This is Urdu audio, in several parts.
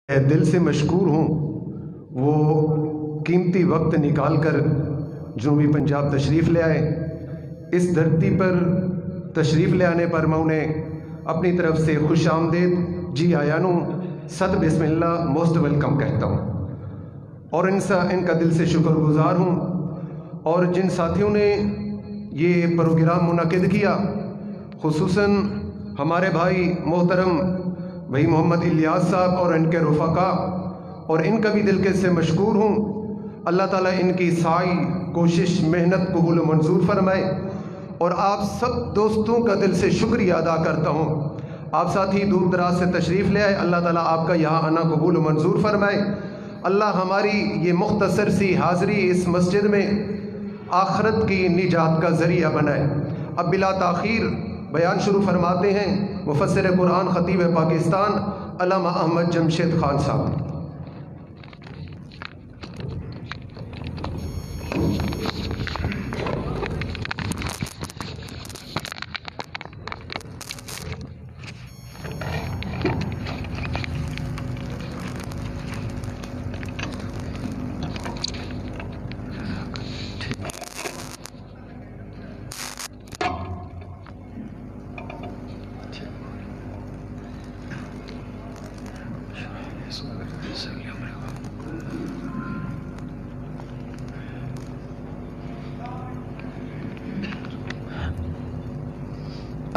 دل سے مشکور ہوں وہ قیمتی وقت نکال کر جنوبی پنجاب تشریف لے آئے۔ اس دھرتی پر تشریف لے آنے پر میں انہیں اپنی طرف سے خوش آمدید، جی آیانو، صد بسم اللہ، موسٹ ویلکم کہتا ہوں، اور ان کا دل سے شکر گزار ہوں۔ اور جن ساتھیوں نے یہ پروگرام منعقد کیا، خصوصاً ہمارے بھائی محترم بھائی محمد الیاس صاحب اور ان کے رفقا، اور ان کا بھی دل کے سے مشکور ہوں۔ اللہ تعالیٰ ان کی سعی، کوشش، محنت قبول و منظور فرمائے، اور آپ سب دوستوں کا دل سے شکریہ ادا کرتا ہوں۔ آپ ساتھی دور دراز سے تشریف لے آئے، اللہ تعالیٰ آپ کا یہاں آنا قبول و منظور فرمائے۔ اللہ ہماری یہ مختصر سی حاضری اس مسجد میں آخرت کی نجات کا ذریعہ بنائے۔ اب بلا تاخیر بیان شروع فرماتے ہیں مفسر قرآن خطیب پاکستان علامہ احمد جمشید خان صاحب۔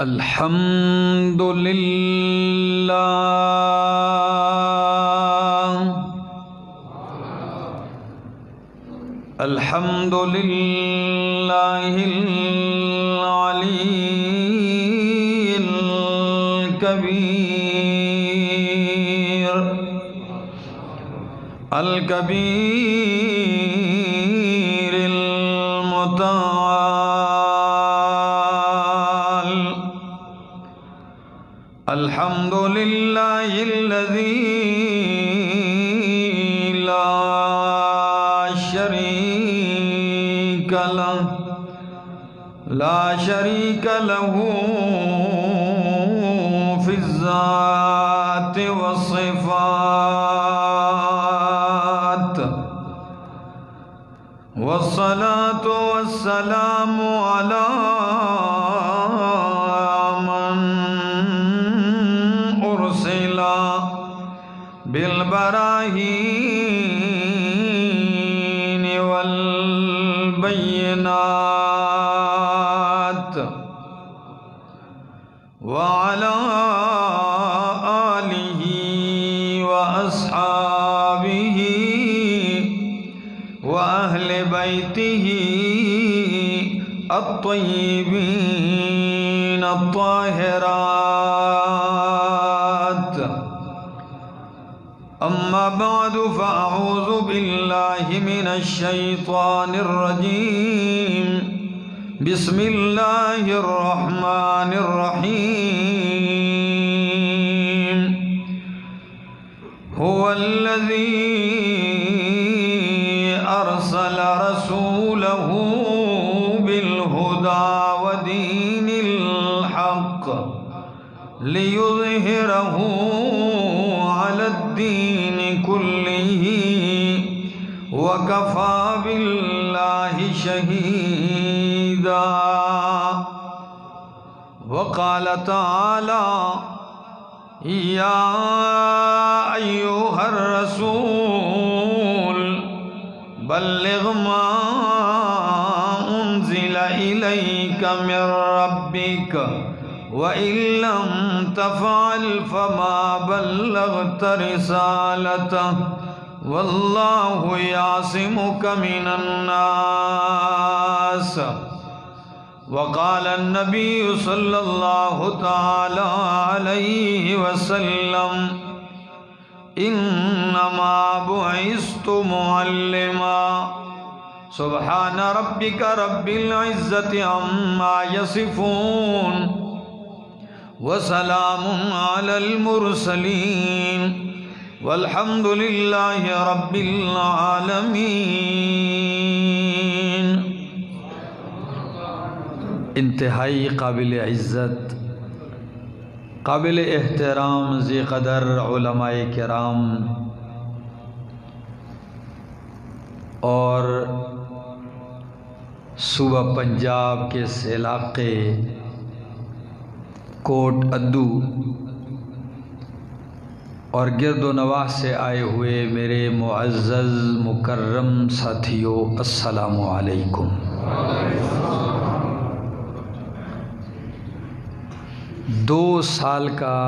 الحمد للہ الحمد للہ العلی الکبیر المتعال الحمد للہ الذی لا شریک له فی الذات والصفات، والصلاة والسلام علی بالبراہین والبینات، وعلى آلہ واصحابہ واہل بیتہ الطیبین الطاہرات۔ اما بعد فاعوذ باللہ من الشیطان الرجیم، بسم اللہ الرحمن الرحیم۔ هو الذی ارسل رسولہ بالہدى ودین الحق لیظہرہ علی الدین کلہ وکفى باللہ شہیدا۔ وقال تعالی یا ایہا الرسول بلغ ما انزل الیک من ربک وَإِن لَّمْ تَفْعَلْ فَمَا بَلَّغْتَ رِسَالَتَهُ وَاللَّهُ يَعْصِمُكَ مِنَ النَّاسِ۔ وقال النبي صلى الله تعالى عليه وسلم إنما بعثت معلما۔ سبحان ربك رب العزة عما يصفون وسلام على المرسلين والحمد لله رب العالمين۔ انتہائی قابل عزت قابل احترام ذی قدر علماء کرام اور صوبہ پنجاب کے اس علاقے کوٹ ادو اور گرد و نواح سے آئے ہوئے میرے معزز مکرم ساتھیوں، السلام علیکم۔ 2 سال کا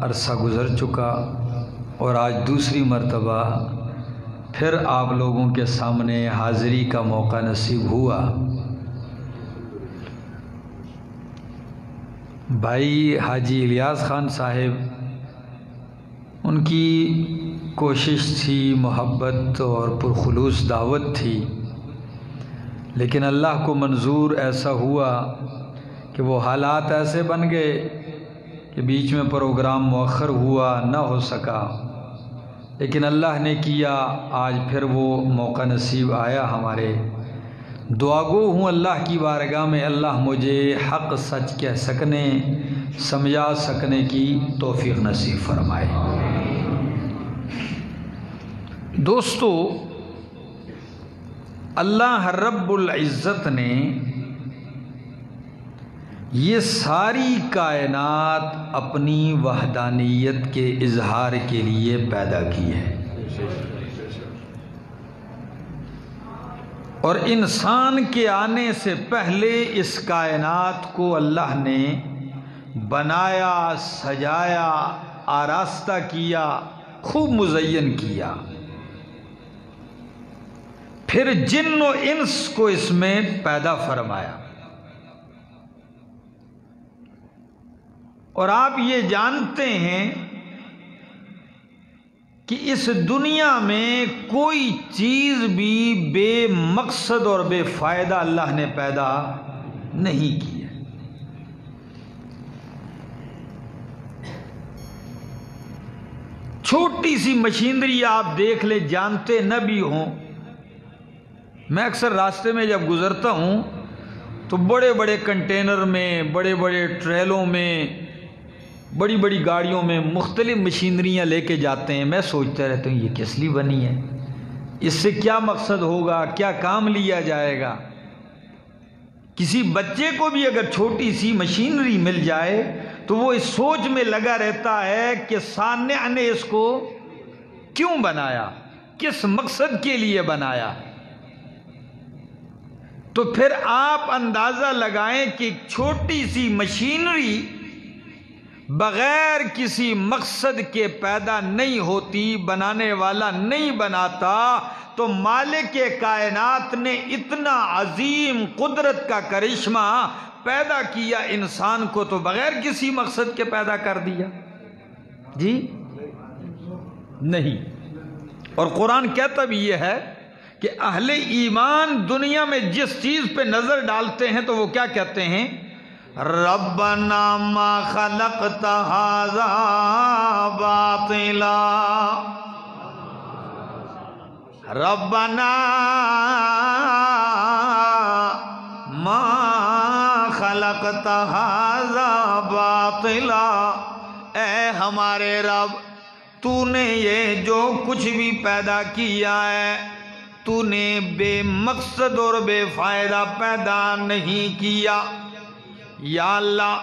عرصہ گزر چکا اور آج دوسری مرتبہ پھر آپ لوگوں کے سامنے حاضری کا موقع نصیب ہوا۔ بھائی حاجی الیاس خان صاحب، ان کی کوشش تھی، محبت اور پرخلوص دعوت تھی، لیکن اللہ کو منظور ایسا ہوا کہ وہ حالات ایسے بن گئے کہ بیچ میں پروگرام مؤخر ہوا، نہ ہو سکا، لیکن اللہ نے کیا، آج پھر وہ موقع نصیب آیا ہمارے۔ دعا گو ہوں اللہ کی بارگاہ میں اللہ مجھے حق سچ کہہ سکنے، سمجھا سکنے کی توفیق نصیب فرمائے۔ دوستو، اللہ رب العزت نے یہ ساری کائنات اپنی وحدانیت کے اظہار کے لیے پیدا کی ہے، اور انسان کے آنے سے پہلے اس کائنات کو اللہ نے بنایا، سجایا، آراستہ کیا، خوب مزین کیا، پھر جن و انس کو اس میں پیدا فرمایا۔ اور آپ یہ جانتے ہیں کہ اس دنیا میں کوئی چیز بھی بے مقصد اور بے فائدہ اللہ نے پیدا نہیں کی ہے۔ چھوٹی سی مشینری آپ دیکھ لیں، جانتے نہ بھی ہوں، میں اکثر راستے میں جب گزرتا ہوں تو بڑے بڑے کنٹینر میں، بڑے بڑے ٹریلوں میں، بڑی بڑی گاڑیوں میں مختلف مشینریاں لے کے جاتے ہیں۔ میں سوچتا رہتا ہوں یہ کس لیے بنی ہے، اس سے کیا مقصد ہوگا، کیا کام لیا جائے گا۔ کسی بچے کو بھی اگر چھوٹی سی مشینری مل جائے تو وہ اس سوچ میں لگا رہتا ہے کہ صانع نے اس کو کیوں بنایا، کس مقصد کے لیے بنایا۔ تو پھر آپ اندازہ لگائیں کہ چھوٹی سی مشینری بغیر کسی مقصد کے پیدا نہیں ہوتی، بنانے والا نہیں بناتا، تو مالک کائنات نے اتنا عظیم قدرت کا کرشمہ پیدا کیا انسان کو تو بغیر کسی مقصد کے پیدا کر دیا؟ جی نہیں۔ اور قرآن کہتا بھی یہ ہے کہ اہل ایمان دنیا میں جس چیز پہ نظر ڈالتے ہیں تو وہ کیا کہتے ہیں؟ ربنا ما خلقت هذا باطلا، ربنا ما خلقت هذا باطلا، اے ہمارے رب، تو نے یہ جو کچھ بھی پیدا کیا ہے تو نے بے مقصد اور بے فائدہ پیدا نہیں کیا۔ یا اللہ،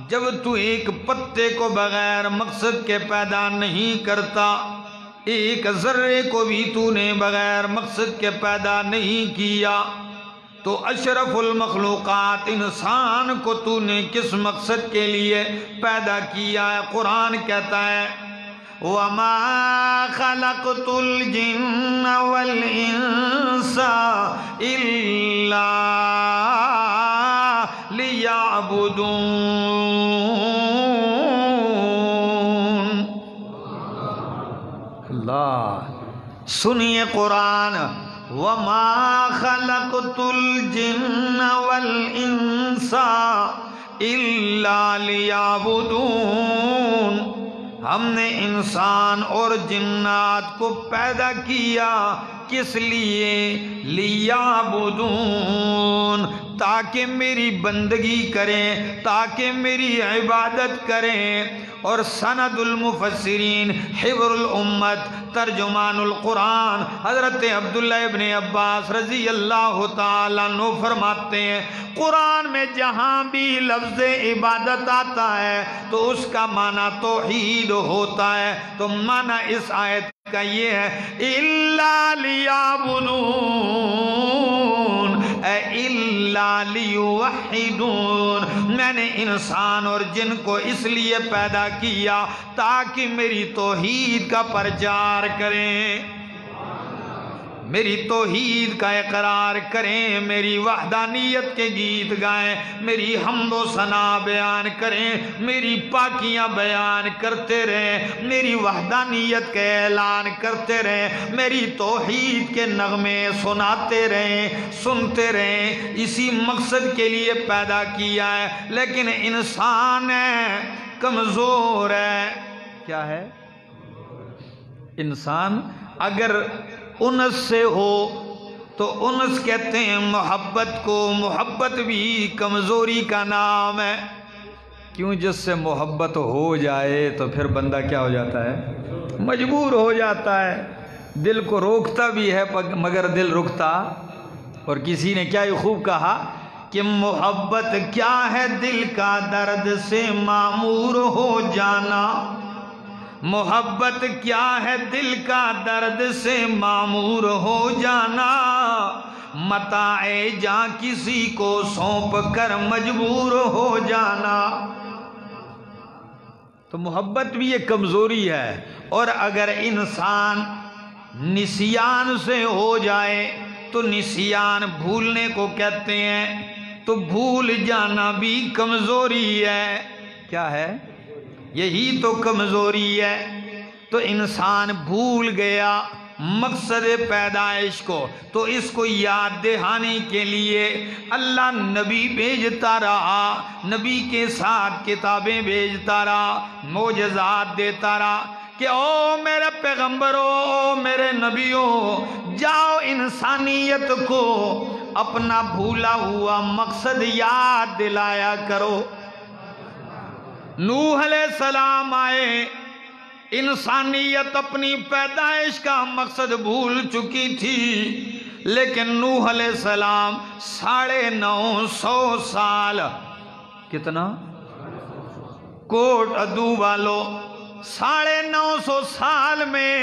جب تو ایک پتے کو بغیر مقصد کے پیدا نہیں کرتا، ایک ذرے کو بھی تو نے بغیر مقصد کے پیدا نہیں کیا، تو اشرف المخلوقات انسان کو تو نے کس مقصد کے لیے پیدا کیا ہے؟ قرآن کہتا ہے وَمَا خَلَقْتُ الْجِنَّ وَالْإِنسَ إِلَّا لِيَعْبُدُونَ۔ اللہ سنیے قرآن، وَمَا خَلَقْتُ الْجِنَّ وَالْإِنسَ إِلَّا لِيَعْبُدُونَ۔ ہم نے انسان اور جنات کو پیدا کیا کس لیے؟ لیعبدون، تاکہ میری بندگی کریں، تاکہ میری عبادت کریں۔ اور سند المفسرین حبر الامت ترجمان القرآن حضرت عبداللہ ابن عباس رضی اللہ تعالیٰ عنہ فرماتے ہیں قرآن میں جہاں بھی لفظ عبادت آتا ہے تو اس کا معنی توحید ہوتا ہے. تو معنی اس آیت کا یہ ہے اِلَّا لِيَعْبُدُونَ اِلَّا لِيُوَحِّدُونَ. میں نے انسان اور جن کو اس لیے پیدا کیا تاکہ میری توحید کا پرچار کریں، میری توحید کا اقرار کریں، میری وحدانیت کے گیت گائیں، میری حمد و ثنا بیان کریں، میری پاکیاں بیان کرتے رہیں، میری وحدانیت کے اعلان کرتے رہیں، میری توحید کے نغمے سناتے رہیں، سنتے رہیں. اسی مقصد کے لیے پیدا کیا ہے. لیکن انسان ہے، کمزور ہے. کیا ہے؟ انسان اگر انس سے ہو تو انس کہتے ہیں محبت کو. محبت بھی کمزوری کا نام ہے. کیوں؟ جس سے محبت ہو جائے تو پھر بندہ کیا ہو جاتا ہے؟ مجبور ہو جاتا ہے. دل کو روکتا بھی ہے مگر دل رکتا. اور کسی نے کیا خوب کہا کہ محبت کیا ہے دل کا درد سے معمور ہو جانا. محبت کیا ہے دل کا درد سے معمور ہو جانا. متاع جاں کسی کو سونپ کر مجبور ہو جانا. تو محبت بھی ایک کمزوری ہے. اور اگر انسان نسیان سے ہو جائے تو نسیان بھولنے کو کہتے ہیں. تو بھول جانا بھی کمزوری ہے. کیا ہے؟ یہی تو کمزوری ہے. تو انسان بھول گیا مقصد پیدائش کو، تو اس کو یاد دہانی کے لیے اللہ نبی بھیجتا رہا، نبی کے ساتھ کتابیں بھیجتا رہا، معجزات دیتا رہا کہ او میرے پیغمبروں، او میرے نبیوں، جاؤ انسانیت کو اپنا بھولا ہوا مقصد یاد دلایا کرو. نوح علیہ السلام آئے، انسانیت اپنی پیدائش کا مقصد بھول چکی تھی، لیکن نوح علیہ السلام 950 سال، کتنا؟ کوٹ ادو والو، 950 سال میں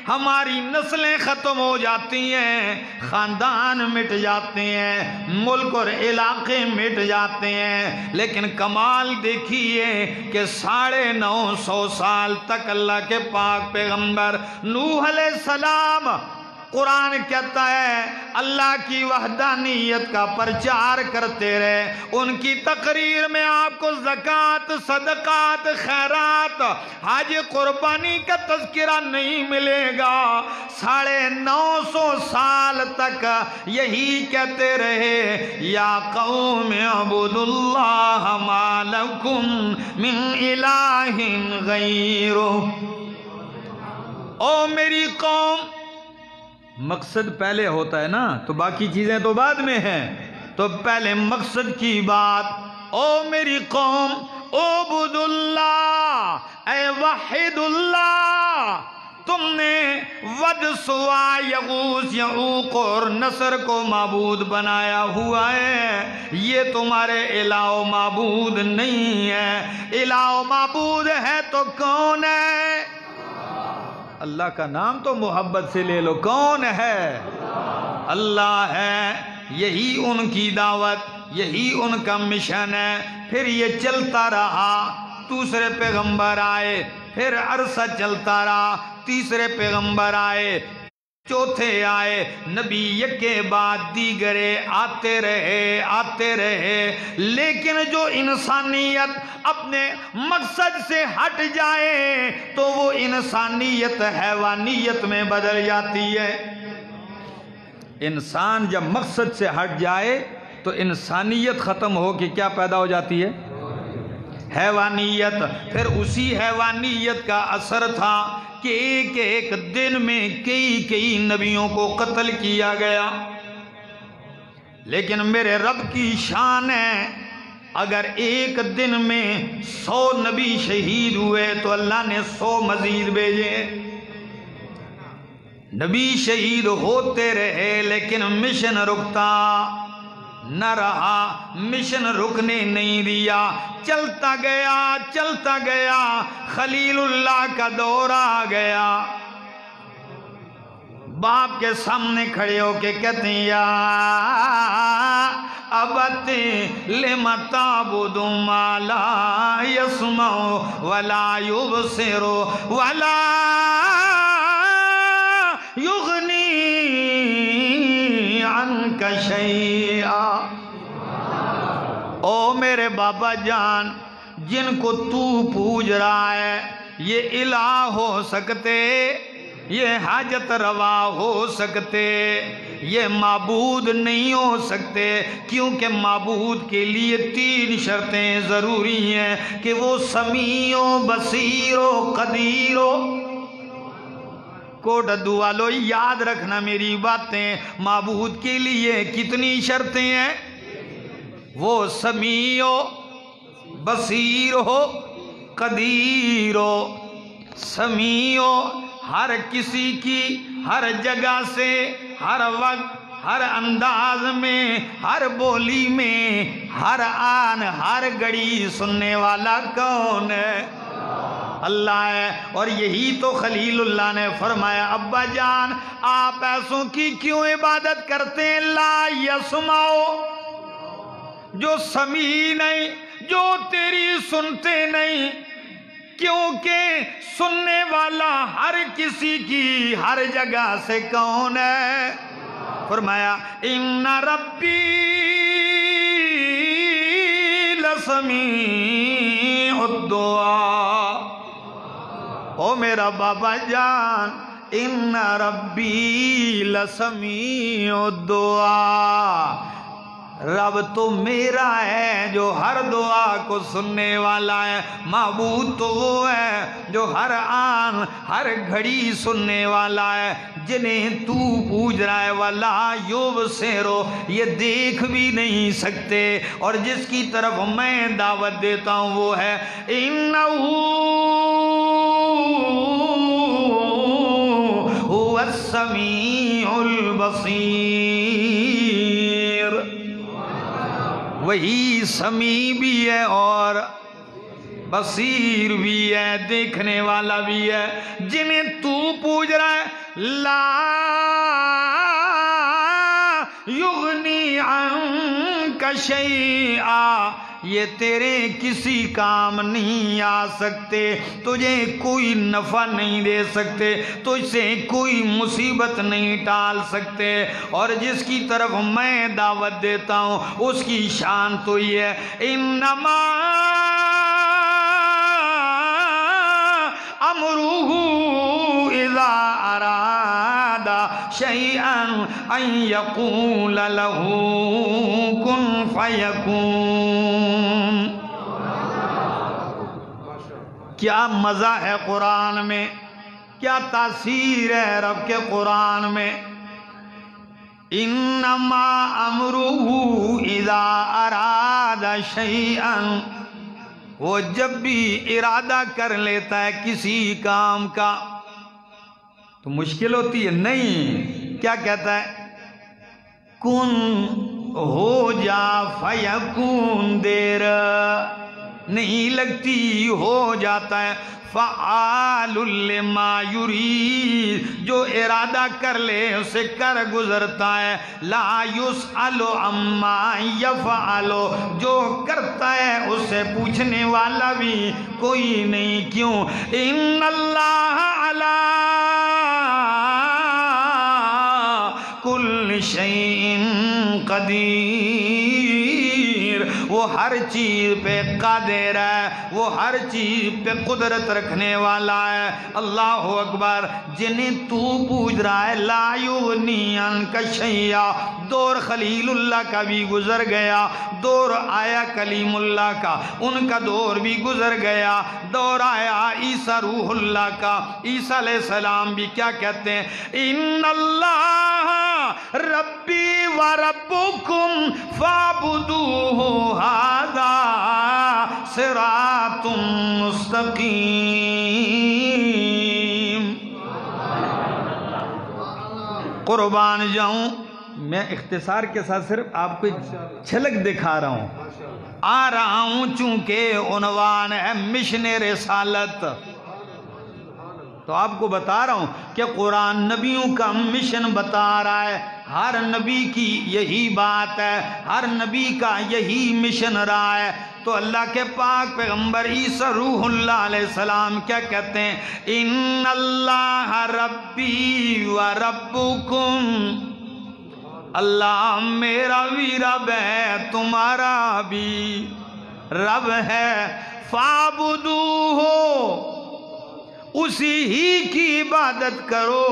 ہماری نسلیں ختم ہو جاتی ہیں، خاندان مٹ جاتے ہیں، ملک اور علاقے مٹ جاتے ہیں. لیکن کمال دیکھیے کہ 950 سال تک اللہ کے پاک پیغمبر نوح علیہ السلام، قرآن کہتا ہے اللہ کی وحدانیت کا پرچار کرتے رہے. ان کی تقریر میں آپ کو زکوٰۃ، صدقات، خیرات، حج، قربانی کا تذکرہ نہیں ملے گا. 950 سال تک یہی کہتے رہے یا قوم اعبدوا اللہ ما لکم من الہ غیرہ. او میری قوم، مقصد پہلے ہوتا ہے نا، تو باقی چیزیں تو بعد میں ہیں. تو پہلے مقصد کی بات. او میری قوم اعبد اللہ، اے وحد اللہ. تم نے ود، سوا، یغوث، یعوق اور نصر کو معبود بنایا ہوا ہے. یہ تمہارے الہ و معبود نہیں ہے. الہ و معبود ہے تو کون ہے؟ اللہ کا نام تو محبت سے لے لو. کون ہے؟ اللہ ہے. یہی ان کی دعوت، یہی ان کا مشن ہے. پھر یہ چلتا رہا، دوسرے پیغمبر آئے، پھر عرصہ چلتا رہا، تیسرے پیغمبر آئے، چوتھے آئے، نبی یک کے بعد دیگرے آتے رہے. لیکن جو انسانیت اپنے مقصد سے ہٹ جائے تو وہ انسانیت حیوانیت میں بدل جاتی ہے. انسان جب مقصد سے ہٹ جائے تو انسانیت ختم ہو کے کیا پیدا ہو جاتی ہے؟ حیوانیت. پھر اسی حیوانیت کا اثر تھا کہ ایک ایک دن میں کئی نبیوں کو قتل کیا گیا. لیکن میرے رب کی شان ہے اگر ایک دن میں 100 نبی شہید ہوئے تو اللہ نے 100 مزید بھیجے. نبی شہید ہوتے رہے لیکن مشن رکتا نہ رہا، مشن رکنے نہیں دیا، چلتا گیا. خلیل اللہ کا دور آ گیا. باپ کے سامنے کھڑے ہو کے کہتے ہیں یا ابت لم تعبد ما لا يسمع ولا يبصر ولا یغنی عنک شیئا. او میرے بابا جان، جن کو تو پوج رہا ہے یہ الہ ہو سکتے، یہ حاجت روا ہو سکتے، یہ معبود نہیں ہو سکتے، کیونکہ معبود کے لیے 3 شرطیں ضروری ہیں کہ وہ سمیع و بصیر و قدیر ہو. کوٹ ادو والو یاد رکھنا میری باتیں. معبود کے لیے کتنی شرطیں ہیں؟ وہ سمیع ہو، بصیر ہو، قدیر ہو. سمیع ہو، ہر کسی کی ہر جگہ سے ہر وقت ہر انداز میں ہر بولی میں ہر آن ہر گھڑی سننے والا کون ہے؟ اللہ ہے. اور یہی تو خلیل اللہ نے فرمایا ابا جان آپ ایسوں کی کیوں عبادت کرتے ہیں؟ لا یسمعو، جو سمیع نہیں، جو تیری سنتے نہیں، کیونکہ سننے والا ہر کسی کی ہر جگہ سے کون ہے؟ فرمایا ان ربی لسمیع الدعاء. او میرا بابا جان، ان ربی لسمیع الدعاء. رب تو میرا ہے جو ہر دعا کو سننے والا ہے. معبود تو وہ ہے جو ہر آن ہر گھڑی سننے والا ہے. جنہیں تو پوج رہا ہے وَلَا يُبْصِرُ، یہ دیکھ بھی نہیں سکتے. اور جس کی طرف میں دعوت دیتا ہوں وہ ہے إِنَّهُ هُوَ السَّمِيعُ الْبَصِيرُ. وہی سمیع بھی ہے اور بصیر بھی ہے، دیکھنے والا بھی ہے. جنہیں تو پوج رہا ہے لا یغنی عنک شیئا، یہ تیرے کسی کام نہیں آ سکتے، تجھے کوئی نفع نہیں دے سکتے، تجھ سے کوئی مصیبت نہیں ٹال سکتے. اور جس کی طرف میں دعوت دیتا ہوں اس کی شان تو یہ ہے انما امرہ اذا اراد شیئا ان یقول لہ کن فیکون. کیا مزہ ہے قرآن میں، کیا تاثیر ہے رب کے قرآن میں. انما امرہ اذا اراد شیئا، وہ جب بھی ارادہ کر لیتا ہے کسی کام کا تو مشکل ہوتی ہے نہیں، کیا کہتا ہے کن ہو جا فیکون، دیر نہیں لگتی ہو جاتا ہے. فعال لما یرید، جو ارادہ کر لے اسے کر گزرتا ہے. لا یسأل عما یفعل، جو کرتا ہے اسے پوچھنے والا بھی کوئی نہیں. کیوں؟ ان اللہ علی کل شیء قدیر، وہ ہر چیز پہ قادر ہے، وہ ہر چیز پہ قدرت رکھنے والا ہے. اللہ اکبر. جنہیں تو پوج رہا ہے لا یغنی عنک شیئا، دور خلیل اللہ کا بھی گزر گیا، دور آیا کلیم اللہ کا، ان کا دور بھی گزر گیا، دور آیا عیسیٰ روح اللہ کا، عیسیٰ علیہ السلام بھی کیا کہتے ہیں؟ ان اللہ ربی و ربکم فاعبدوہ ھذا صراط مستقیم۔ قربان جاؤں، میں اختصار کے ساتھ صرف آپ کو جھلک دکھا رہا ہوں، آ رہا ہوں چونکہ عنوان ہے مشن رسالت، تو آپ کو بتا رہا ہوں کہ قرآن نبیوں کا مشن بتا رہا ہے، ہر نبی کی یہی بات ہے، ہر نبی کا یہی مشن رہا ہے۔ تو اللہ کے پاک پیغمبر عیسیٰ روح اللہ علیہ السلام کیا کہتے ہیں؟ ان اللہ ربی و ربکم، اللہ میرا بھی رب ہے، تمہارا بھی رب ہے، فاعبدوہ، اسی ہی کی عبادت کرو،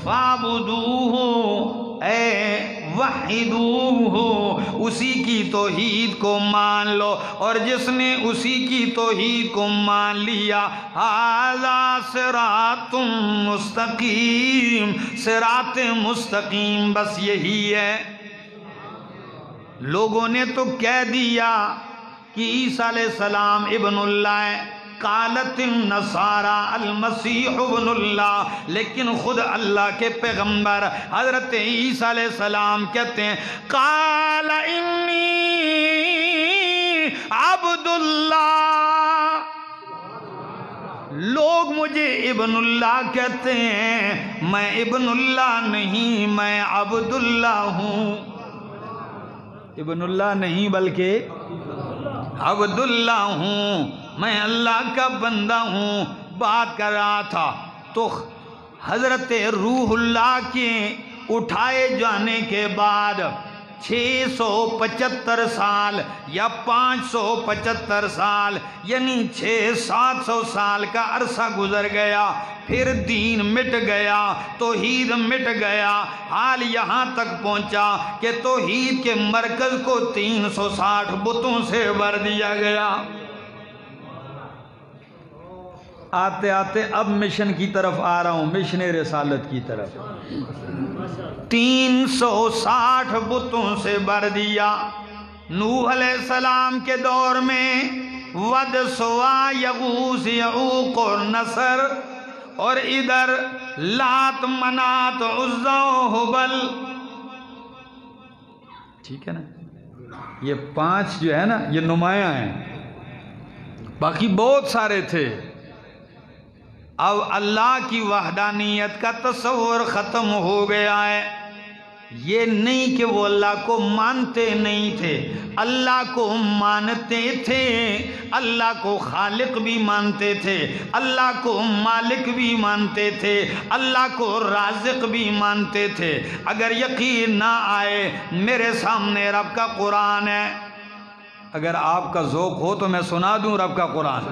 فاعبدوہ اے وحدوہ، اسی کی توحید کو مان لو، اور جس نے اسی کی توحید کو مان لیا، ھذا صراط مستقیم، صراط مستقیم بس یہی ہے۔ لوگوں نے تو کہہ دیا کہ عیسیٰ علیہ السلام ابن اللہ ہے، قالت النصارى المسیح ابن اللہ، لیکن خود اللہ کے پیغمبر حضرت عیسیٰ علیہ السلام کہتے ہیں قال انی عبد اللہ، لوگ مجھے ابن اللہ کہتے ہیں، میں ابن اللہ نہیں، میں عبد اللہ ہوں، ابن اللہ نہیں بلکہ عبد اللہ ہوں، میں اللہ کا بندہ ہوں۔ بات کر رہا تھا تو حضرت روح اللہ کے اٹھائے جانے کے بعد 675 سال یا 575 سال یعنی 600-700 سال کا عرصہ گزر گیا، پھر دین مٹ گیا، توحید مٹ گیا، حال یہاں تک پہنچا کہ توحید کے مرکز کو 360 بتوں سے بھر دیا گیا۔ آتے آتے اب مشن کی طرف آ رہا ہوں، مشن رسالت کی طرف۔ 360 بتوں سے بھر دیا۔ نوح علیہ السلام کے دور میں ود، سوا، یغوث، یعوق اور نصر، اور ادھر لات، منات، عزا و حبل، ٹھیک ہے نا، یہ 5 جو ہے نا یہ نمایاں ہیں، باقی بہت سارے تھے۔ اب اللہ کی وحدانیت کا تصور ختم ہو گیا ہے۔ یہ نہیں کہ وہ اللہ کو مانتے نہیں تھے، اللہ کو مانتے تھے، اللہ کو خالق بھی مانتے تھے، اللہ کو مالک بھی مانتے تھے، اللہ کو رازق بھی مانتے تھے۔ اگر یقین نہ آئے، میرے سامنے رب کا قرآن ہے، اگر آپ کا ذوق ہو تو میں سنا دوں رب کا قرآن۔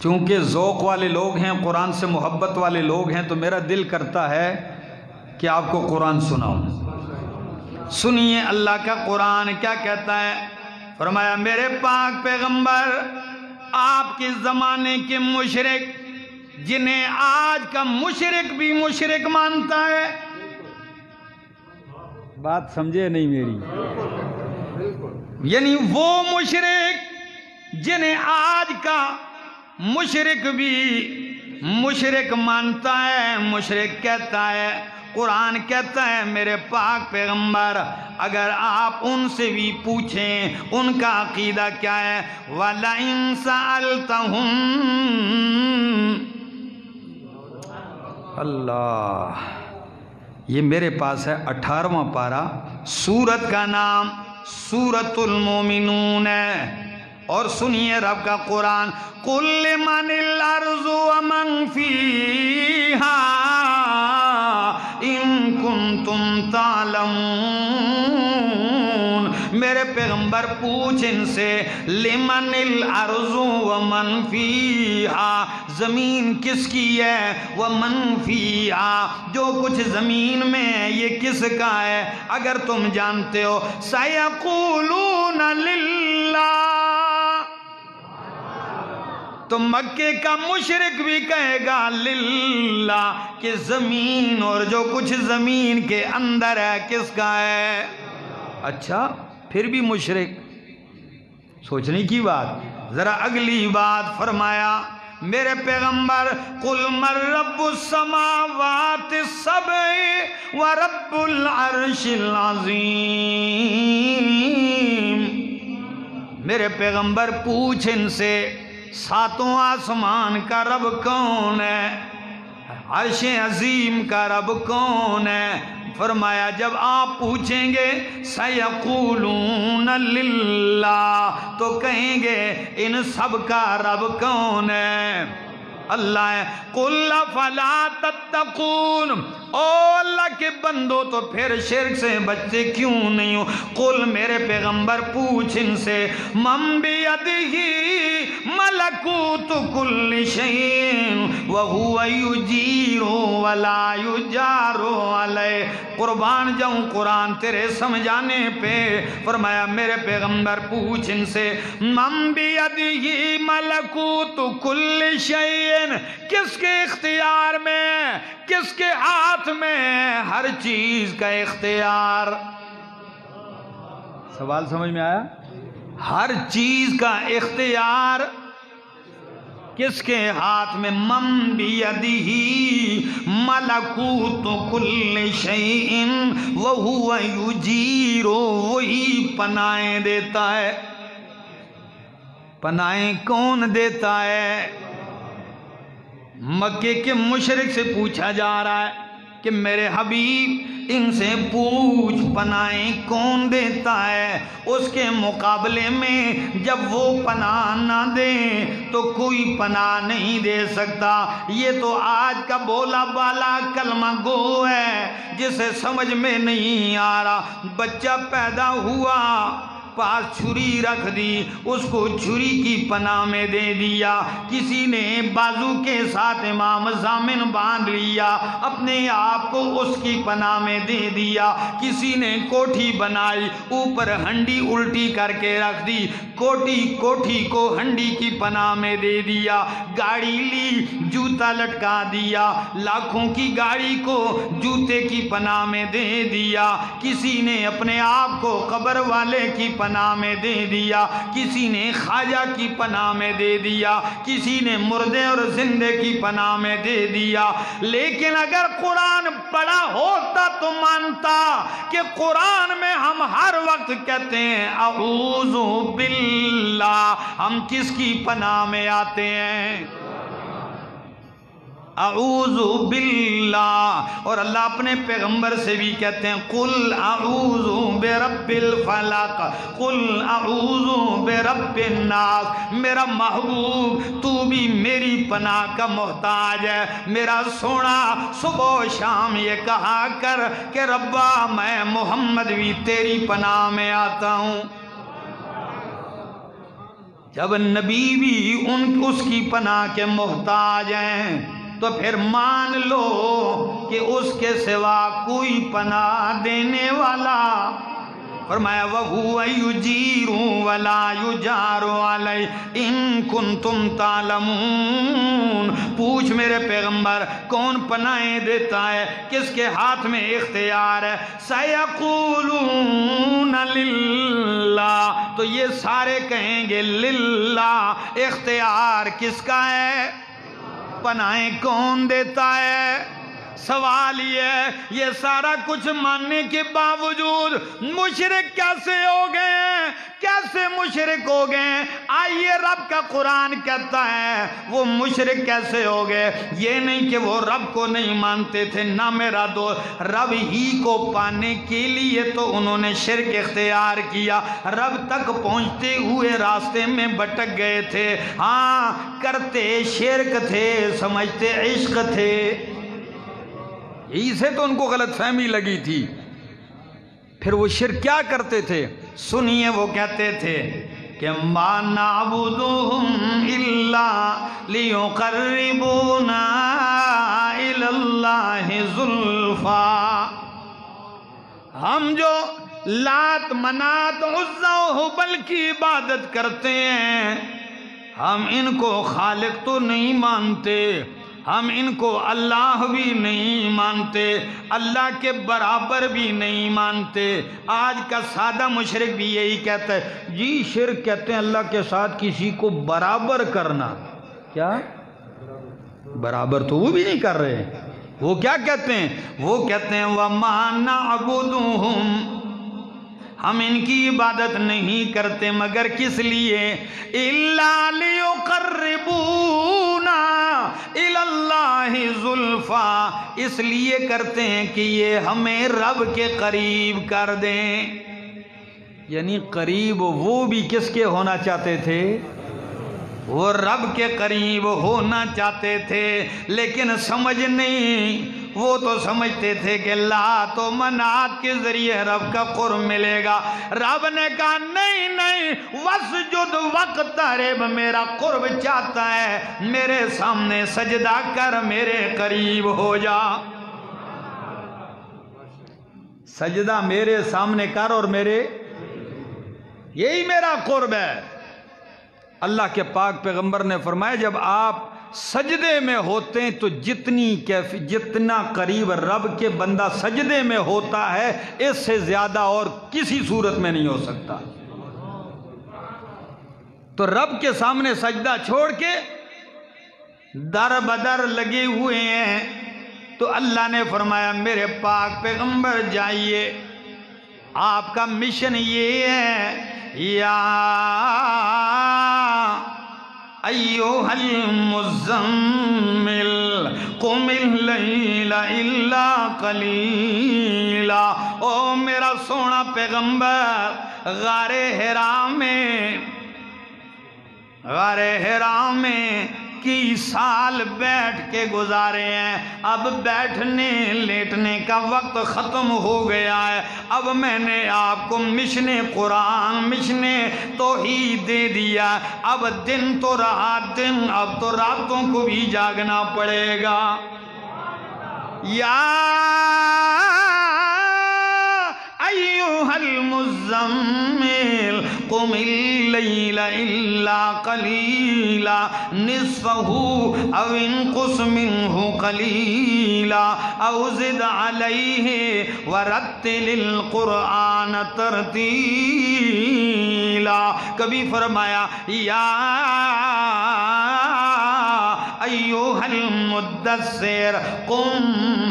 چونکہ ذوق والے لوگ ہیں، قرآن سے محبت والے لوگ ہیں، تو میرا دل کرتا ہے کہ آپ کو قرآن سناؤں۔ سنیے اللہ کا قرآن کیا کہتا ہے۔ فرمایا میرے پاک پیغمبر، آپ کے زمانے کے مشرک جنہیں آج کا مشرک بھی مشرک مانتا ہے، بات سمجھے نہیں میری، یعنی وہ مشرک جنہیں آج کا مشرک بھی مشرک مانتا ہے، مشرک کہتا ہے، قرآن کہتا ہے میرے پاک پیغمبر اگر آپ ان سے بھی پوچھیں ان کا عقیدہ کیا ہے، وَلَئِن سَأَلْتَهُمْ، اللہ، یہ میرے پاس ہے 18واں پارہ، سورت کا نام سورۃ المومنون ہے، اور سنیے رب کا قرآن، قُلْ لِمَنِ الْأَرْضُ وَمَنْ فِيهَا إِن كُنْتُمْ تَعْلَمُونَ، میرے پیغمبر پوچھ ان سے، لِمَنِ الْأَرْضُ وَمَنْ فِيهَا، زمین کس کی ہے، وَمَن فِيهَا جو کچھ زمین میں ہے یہ کس کا ہے؟ اگر تم جانتے ہو سَيَقُولُونَ لِلَّهِ، تو مکے کا مشرک بھی کہے گا للہ، کہ زمین اور جو کچھ زمین کے اندر ہے کس کا ہے؟ اچھا پھر بھی مشرک، سوچنے کی بات۔ ذرا اگلی بات فرمایا میرے پیغمبر، قُلْ مَن رَّبُّ السَّمَاوَاتِ السَّبْعِ وَرَبُّ الْعَرْشِ الْعَظِيمِ، میرے پیغمبر پوچھ ان سے ساتوں آسمان کا رب کون ہے، عرش عظیم کا رب کون ہے؟ فرمایا جب آپ پوچھیں گے سَيَقُولُونَ لِلَّهِ، تو کہیں گے ان سب کا رب کون ہے؟ اللہ ہے۔ قُلْ أَفَلَا تَتَّقُونَ، او اللہ کے بندو تو پھر شرک سے بچتے کیوں نہیں ہو؟ قُلْ میرے پیغمبر پوچھ ان سے مَن بِيَدِهِ مَلَكُوتُ كُلِّ شَيْءٍ وَهُوَ يُجِيرُ وَلَا يُجَارُ عَلَيْهِ، قربان جاؤں قرآن تیرے سمجھانے پہ۔ فرمایا میرے پیغمبر پوچھ ان سے مَن بِيَدِهِ مَلَكُوتُ كُلِّ شَيْءٍ، کس کے اختیار میں، کس کے ہاتھ میں ہر چیز کا اختیار؟ سوال سمجھ میں آیا؟ ہر چیز کا اختیار کس کے ہاتھ میں؟ مَن بِيَدِهِ مَلَكُوتُ كُلِّ شَيْءٍ وَهُوَ يُجِيرُ، وہی پناہیں دیتا ہے۔ پناہیں کون دیتا ہے؟ مکے کے مشرک سے پوچھا جا رہا ہے کہ میرے حبیب ان سے پوچھ پناہیں کون دیتا ہے؟ اس کے مقابلے میں جب وہ پناہ نہ دیں تو کوئی پناہ نہیں دے سکتا۔ یہ تو آج کا بولا بالا کلمہ گو ہے جسے سمجھ میں نہیں آ رہا۔ بچہ پیدا ہوا، پاس چھری رکھ دی، اس کو چھری کی پناہ میں دے دیا۔ کسی نے بازو کے ساتھ امام ضامن باندھ لیا، اپنے آپ کو اس کی پناہ میں دے دیا۔ کسی نے کوٹھی بنائی، اوپر ہنڈی الٹی کر کے رکھ دی، کوٹھی کو ہنڈی کی پناہ میں دے دیا۔ گاڑی لی، جوتا لٹکا دیا، لاکھوں کی گاڑی کو جوتے کی پناہ میں دے دیا۔ کسی نے اپنے آپ کو قبر والے کی پناہ میں دے دیا، کسی نے خواجہ کی پناہ میں دے دیا، کسی نے مردے اور زندے کی پناہ میں دے دیا۔ لیکن اگر قرآن پڑھا ہوتا تو مانتا کہ قرآن میں ہم ہر وقت کہتے ہیں اعوذ باللہ، ہم کس کی پناہ میں آتے ہیں؟ اعوذ باللہ۔ اور اللہ اپنے پیغمبر سے بھی کہتے ہیں قل اعوذ برب الفلق، قل اعوذ برب الناس۔ میرا محبوب تو بھی میری پناہ کا محتاج ہے، میرا سونا صبح و شام یہ کہا کر کہ ربا میں محمد بھی تیری پناہ میں آتا ہوں۔ جب نبی بھی اس کی پناہ کے محتاج ہیں تو پھر مان لو کہ اس کے سوا کوئی پناہ دینے والا۔ فرمایا وَهُوَ يُجِيرُ وَلَا يُجَارُ عَلَيْهِ إِن كُنتُمْ تَعْلَمُونَ۔ پوچھ میرے پیغمبر کون پناہیں دیتا ہے، کس کے ہاتھ میں اختیار ہے؟ سَيَقُولُونَ لِلَّهِ، تو یہ سارے کہیں گے للہ، اختیار کس کا ہے؟ پناہیں کون دیتا ہے؟ سوال یہ سارا کچھ ماننے کے باوجود مشرک کیسے ہو گئے ہیں؟ کیسے مشرک ہو گئے ہیں؟ آئیے رب کا قرآن کہتا ہے وہ مشرک کیسے ہو گئے۔ یہ نہیں کہ وہ رب کو نہیں مانتے تھے، نہ میرا دوست، رب ہی کو پانے کے لیے تو انہوں نے شرک اختیار کیا، رب تک پہنچتے ہوئے راستے میں بھٹک گئے تھے۔ ہاں کرتے شرک تھے، سمجھتے عشق تھے، یہی سے تو ان کو غلط فہمی لگی تھی۔ پھر وہ شرک کیا کرتے تھے؟ سنیے وہ کہتے تھے کہ ما نعبدہم الا لیقربونا الی اللہ زلفا، ہم جو لات منات عزا و حبل کی عبادت کرتے ہیں، ہم ان کو خالق تو نہیں مانتے، ہم ان کو اللہ بھی نہیں مانتے، اللہ کے برابر بھی نہیں مانتے۔ آج کا سادہ مشرک بھی یہی کہتا ہے، جی شرک کہتے ہیں اللہ کے ساتھ کسی کو برابر کرنا۔ کیا برابر تو وہ بھی نہیں کر رہے، وہ کیا کہتے ہیں؟ وہ کہتے ہیں وَمَا نَعْبُدُهُمْ، ہم ان کی عبادت نہیں کرتے مگر کس لیے؟ إِلَّا لِيُقَرِّبُونَا إِلَى اللَّهِ زُلْفَا، اس لیے کرتے ہیں کہ یہ ہمیں رب کے قریب کر دیں۔ یعنی قریب وہ بھی کس کے ہونا چاہتے تھے؟ وہ رب کے قریب ہونا چاہتے تھے، لیکن سمجھ نہیں، وہ تو سمجھتے تھے کہ لات و منات کے ذریعے رب کا قرب ملے گا۔ رب نے کہا نہیں نہیں، وَاسْجُدْ وَاقْتَرِب، میرا قرب چاہتا ہے، میرے سامنے سجدہ کر، میرے قریب ہو جا، سجدہ میرے سامنے کر اور میرے، یہی میرا قرب ہے۔ اللہ کے پاک پیغمبر نے فرمایا جب آپ سجدے میں ہوتے ہیں تو جتنا قریب رب کے بندہ سجدے میں ہوتا ہے اس سے زیادہ اور کسی صورت میں نہیں ہو سکتا۔ تو رب کے سامنے سجدہ چھوڑ کے در بدر لگے ہوئے ہیں، تو اللہ نے فرمایا میرے پاک پیغمبر جائیے، آپ کا مشن یہ ہے، یا ایوہ المزمل قم اللیل الا قلیلا، او میرا سونا پیغمبر غار حرا میں کی سال بیٹھ کے گزارے ہیں، اب بیٹھنے لیٹنے کا وقت ختم ہو گیا ہے، اب میں نے آپ کو مشن قرآن مشن توحید دے دیا، اب دن تو رہا دن، اب تو راتوں کو بھی جاگنا پڑے گا۔ یا ایوہ المزمل قم اللیل الا قلیلا نصفہ او انقص منہ قلیلا او زد علیہ ورتل القرآن ترتیلا۔ کبھی فرمایا یا ایوہ المدثر قم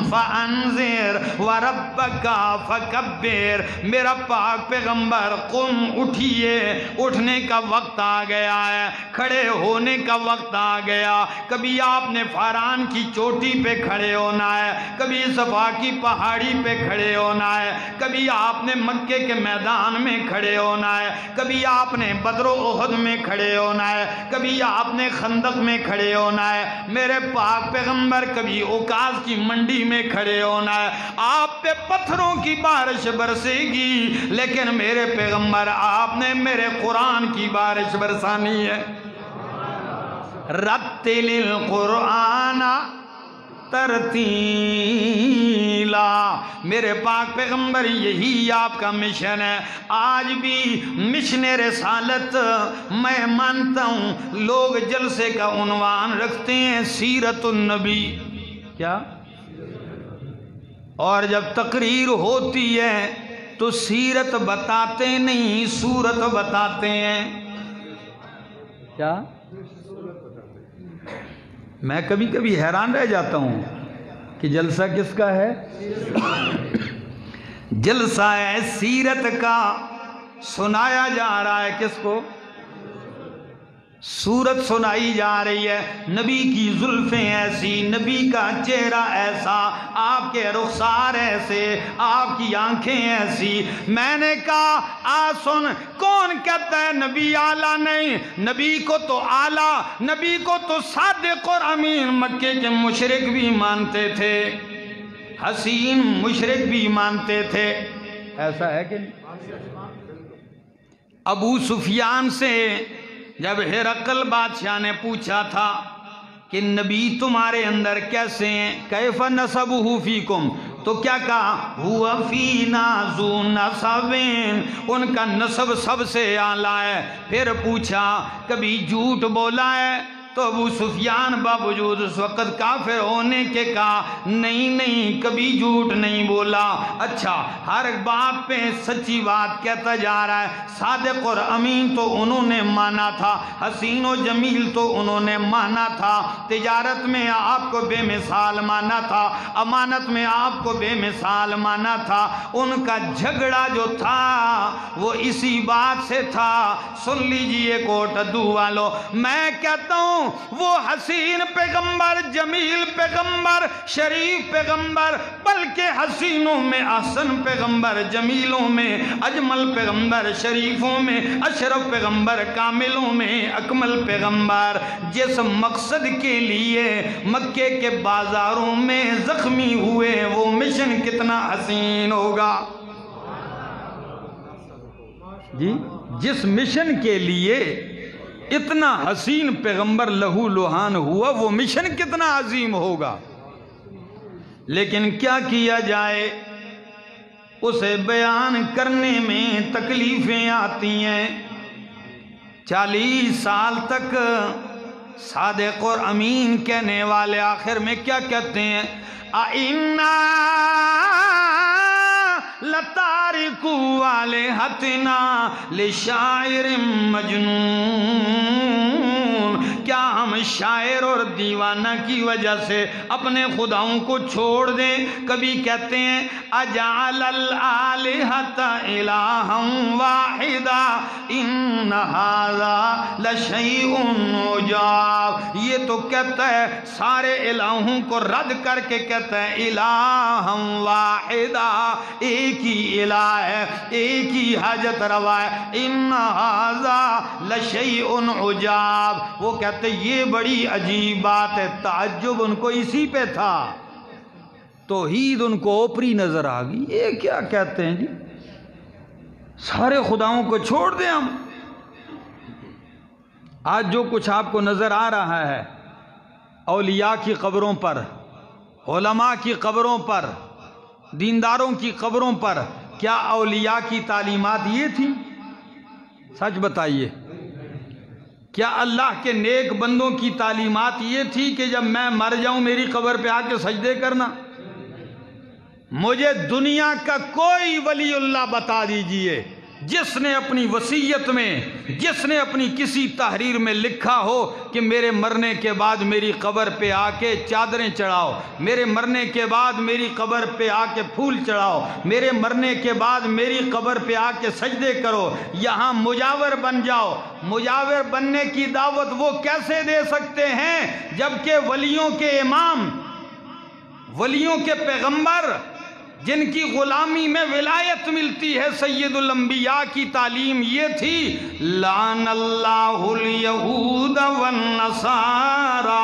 فانذر وربک فکبر، میرا پاک پیغمبر قم اٹھئے، اٹھنے کا وقت آ گیا ہے، کھڑے ہونے کا وقت آ گیا۔ کبھی آپ نے فاران کی چوٹی پہ کھڑے ہونا ہے، کبھی صفا کی پہاڑی پہ کھڑے ہونا ہے، کبھی آپ نے مکے کے میدان میں کھڑے ہونا ہے، کبھی آپ نے بدر و احد میں کھڑے ہونا ہے، کبھی آپ نے خندق میں کھڑے ہونا ہے، میرے پاک پیغمبر کبھی اوکاز کی منڈی میں کھڑے ہونا ہے۔ آپ پہ پتھروں کی بارش برسے گی، لیکن میرے پیغمبر آپ نے میرے قرآن کی بارش برسانی ہے۔ رتل القرآن ترتیلا، میرے پاک پیغمبر یہی آپ کا مشن ہے۔ آج بھی مشن رسالت میں مانتا ہوں، لوگ جلسے کا عنوان رکھتے ہیں سیرت النبی، کیا؟ اور جب تقریر ہوتی ہے تو سیرت بتاتے نہیں، صورت بتاتے ہیں، کیا؟ میں کبھی کبھی حیران رہ جاتا ہوں کہ جلسہ کس کا ہے؟ جلسہ ہے سیرت کا، سنایا جا رہا ہے کس کو؟ صورت سنائی جا رہی ہے، نبی کی زلفیں ایسی، نبی کا چہرہ ایسا، آپ کے رخسار ایسے، آپ کی آنکھیں ایسی۔ میں نے کہا آ سن، کون کہتا ہے نبی اعلیٰ نہیں؟ نبی کو تو اعلیٰ، نبی کو تو صادق اور امین مکے کے مشرک بھی مانتے تھے، حسین مشرک بھی مانتے تھے، ایسا ہے کہ نہیں؟ ابو سفیان سے جب ہرقل بادشاہ نے پوچھا تھا کہ نبی تمہارے اندر کیسے ہیں، کیف نسبہ فیکم، تو کیا کہا، ہوا فینا ذو نسبین، ان کا نسب سب سے اعلیٰ ہے۔ پھر پوچھا کبھی جھوٹ بولا ہے، تو ابو سفیان باوجود اس وقت کافر ہونے کے کہا نہیں کبھی جھوٹ نہیں بولا۔ اچھا، ہر بات پہ سچی بات کہتا جا رہا ہے۔ صادق اور امین تو انہوں نے مانا تھا، حسین و جمیل تو انہوں نے مانا تھا، تجارت میں آپ کو بے مثال مانا تھا، امانت میں آپ کو بے مثال مانا تھا۔ ان کا جھگڑا جو تھا وہ اسی بات سے تھا۔ سن لیجئے کوٹ ادو والو، میں کہتا ہوں وہ حسین پیغمبر، جمیل پیغمبر، شریف پیغمبر، بلکہ حسینوں میں احسن پیغمبر، جمیلوں میں اجمل پیغمبر، شریفوں میں اشرف پیغمبر، کاملوں میں اکمل پیغمبر، جس مقصد کے لیے مکے کے بازاروں میں زخمی ہوئے وہ مشن کتنا حسین ہوگا جی، جس مشن کے لیے اتنا حسین پیغمبر لہو لہان ہوا وہ مشن کتنا عظیم ہوگا۔ لیکن کیا کیا جائے، اسے بیان کرنے میں تکلیفیں آتی ہیں۔ 40 سال تک صادق اور امین کہنے والے آخر میں کیا کہتے ہیں، اِنَّا لَتَارِكُوا آلِهَتِنَا لِشَاعِرٍ مَجْنُونٍ، کیا ہم شاعر اور دیوانہ کی وجہ سے اپنے خداؤں کو چھوڑ دیں؟ کبھی کہتے ہیں اجعل الآلہۃ الہا واحدا ان ھذا لشیء عجاب، یہ تو کہتا ہے سارے الہوں کو رد کر کے کہتا ہے الہا واحدا، ایک ہی الہ ہے، ایک ہی حاجت روا ہے، ان ھذا لشیء عجاب۔ وہ کہتے یہ بڑی عجیب بات ہے۔ تعجب ان کو اسی پہ تھا، توحید ان کو اوپری نظر آ گئی۔ یہ کیا کہتے ہیں جی، سارے خداؤں کو چھوڑ دیں ہم؟ آج جو کچھ آپ کو نظر آ رہا ہے اولیاء کی قبروں پر، علماء کی قبروں پر، دینداروں کی قبروں پر، کیا اولیاء کی تعلیمات یہ تھی؟ سچ بتائیے، کیا اللہ کے نیک بندوں کی تعلیمات یہ تھی کہ جب میں مر جاؤں میری قبر پہ آ کے سجدے کرنا؟ مجھے دنیا کا کوئی ولی اللہ بتا دیجئے جس نے اپنی وصیت میں، جس نے اپنی کسی تحریر میں لکھا ہو کہ میرے مرنے کے بعد میری قبر پہ آ کے چادریں چڑھاؤ، میرے مرنے کے بعد میری قبر پہ آ کے پھول چڑھاؤ، میرے مرنے کے بعد میری قبر پہ آ کے سجدے کرو، یہاں مجاور بن جاؤ۔ مجاور بننے کی دعوت وہ کیسے دے سکتے ہیں جبکہ ولیوں کے امام، ولیوں کے پیغمبر، جن کی غلامی میں ولایت ملتی ہے، سید الانبیاء کی تعلیم یہ تھی لعن اللہ الیہود والنصارى،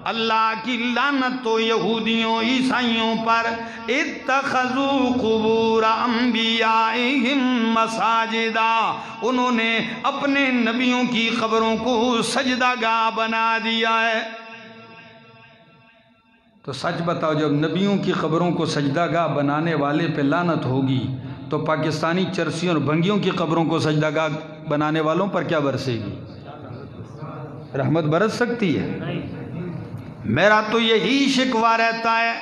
اللہ کی لعنت تو یہودیوں عیسائیوں پر، اتخذوا قبور انبیائہم مساجدا، انہوں نے اپنے نبیوں کی قبروں کو سجدہ گاہ بنا دیا ہے۔ تو سچ بتاؤ، جب نبیوں کی قبروں کو سجدہ گاہ بنانے والے پہ لعنت ہوگی تو پاکستانی چرسیوں اور بھنگیوں کی قبروں کو سجدہ گاہ بنانے والوں پر کیا برسے گی؟ رحمت برس سکتی ہے؟ میرا تو یہی شکوہ رہتا ہے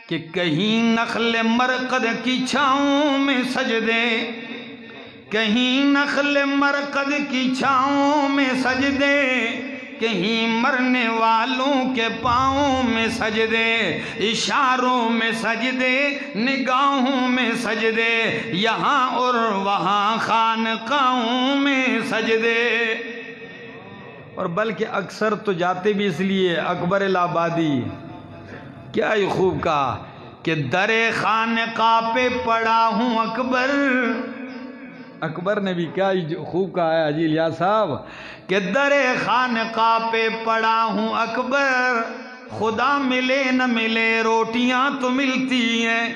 کہ کہیں نخل مرقد کی چھاؤں میں سجدے، کہیں نخل مرقد کی چھاؤں میں سجدے، کہیں مرنے والوں کے پاؤں میں سجدے، اشاروں میں سجدے، نگاہوں میں سجدے، یہاں اور وہاں خانقاہوں میں سجدے۔ اور بلکہ اکثر تو جاتے بھی اس لیے، اکبر الآبادی کیا ہی خوب کہا کہ در خانقاہ پہ پڑا ہوں اکبر، اکبر نے بھی کیا خوب کہا ہے حاجی الیاس صاحب کہ در خانقاہ پہ پڑا ہوں اکبر، خدا ملے نہ ملے روٹیاں تو ملتی ہیں۔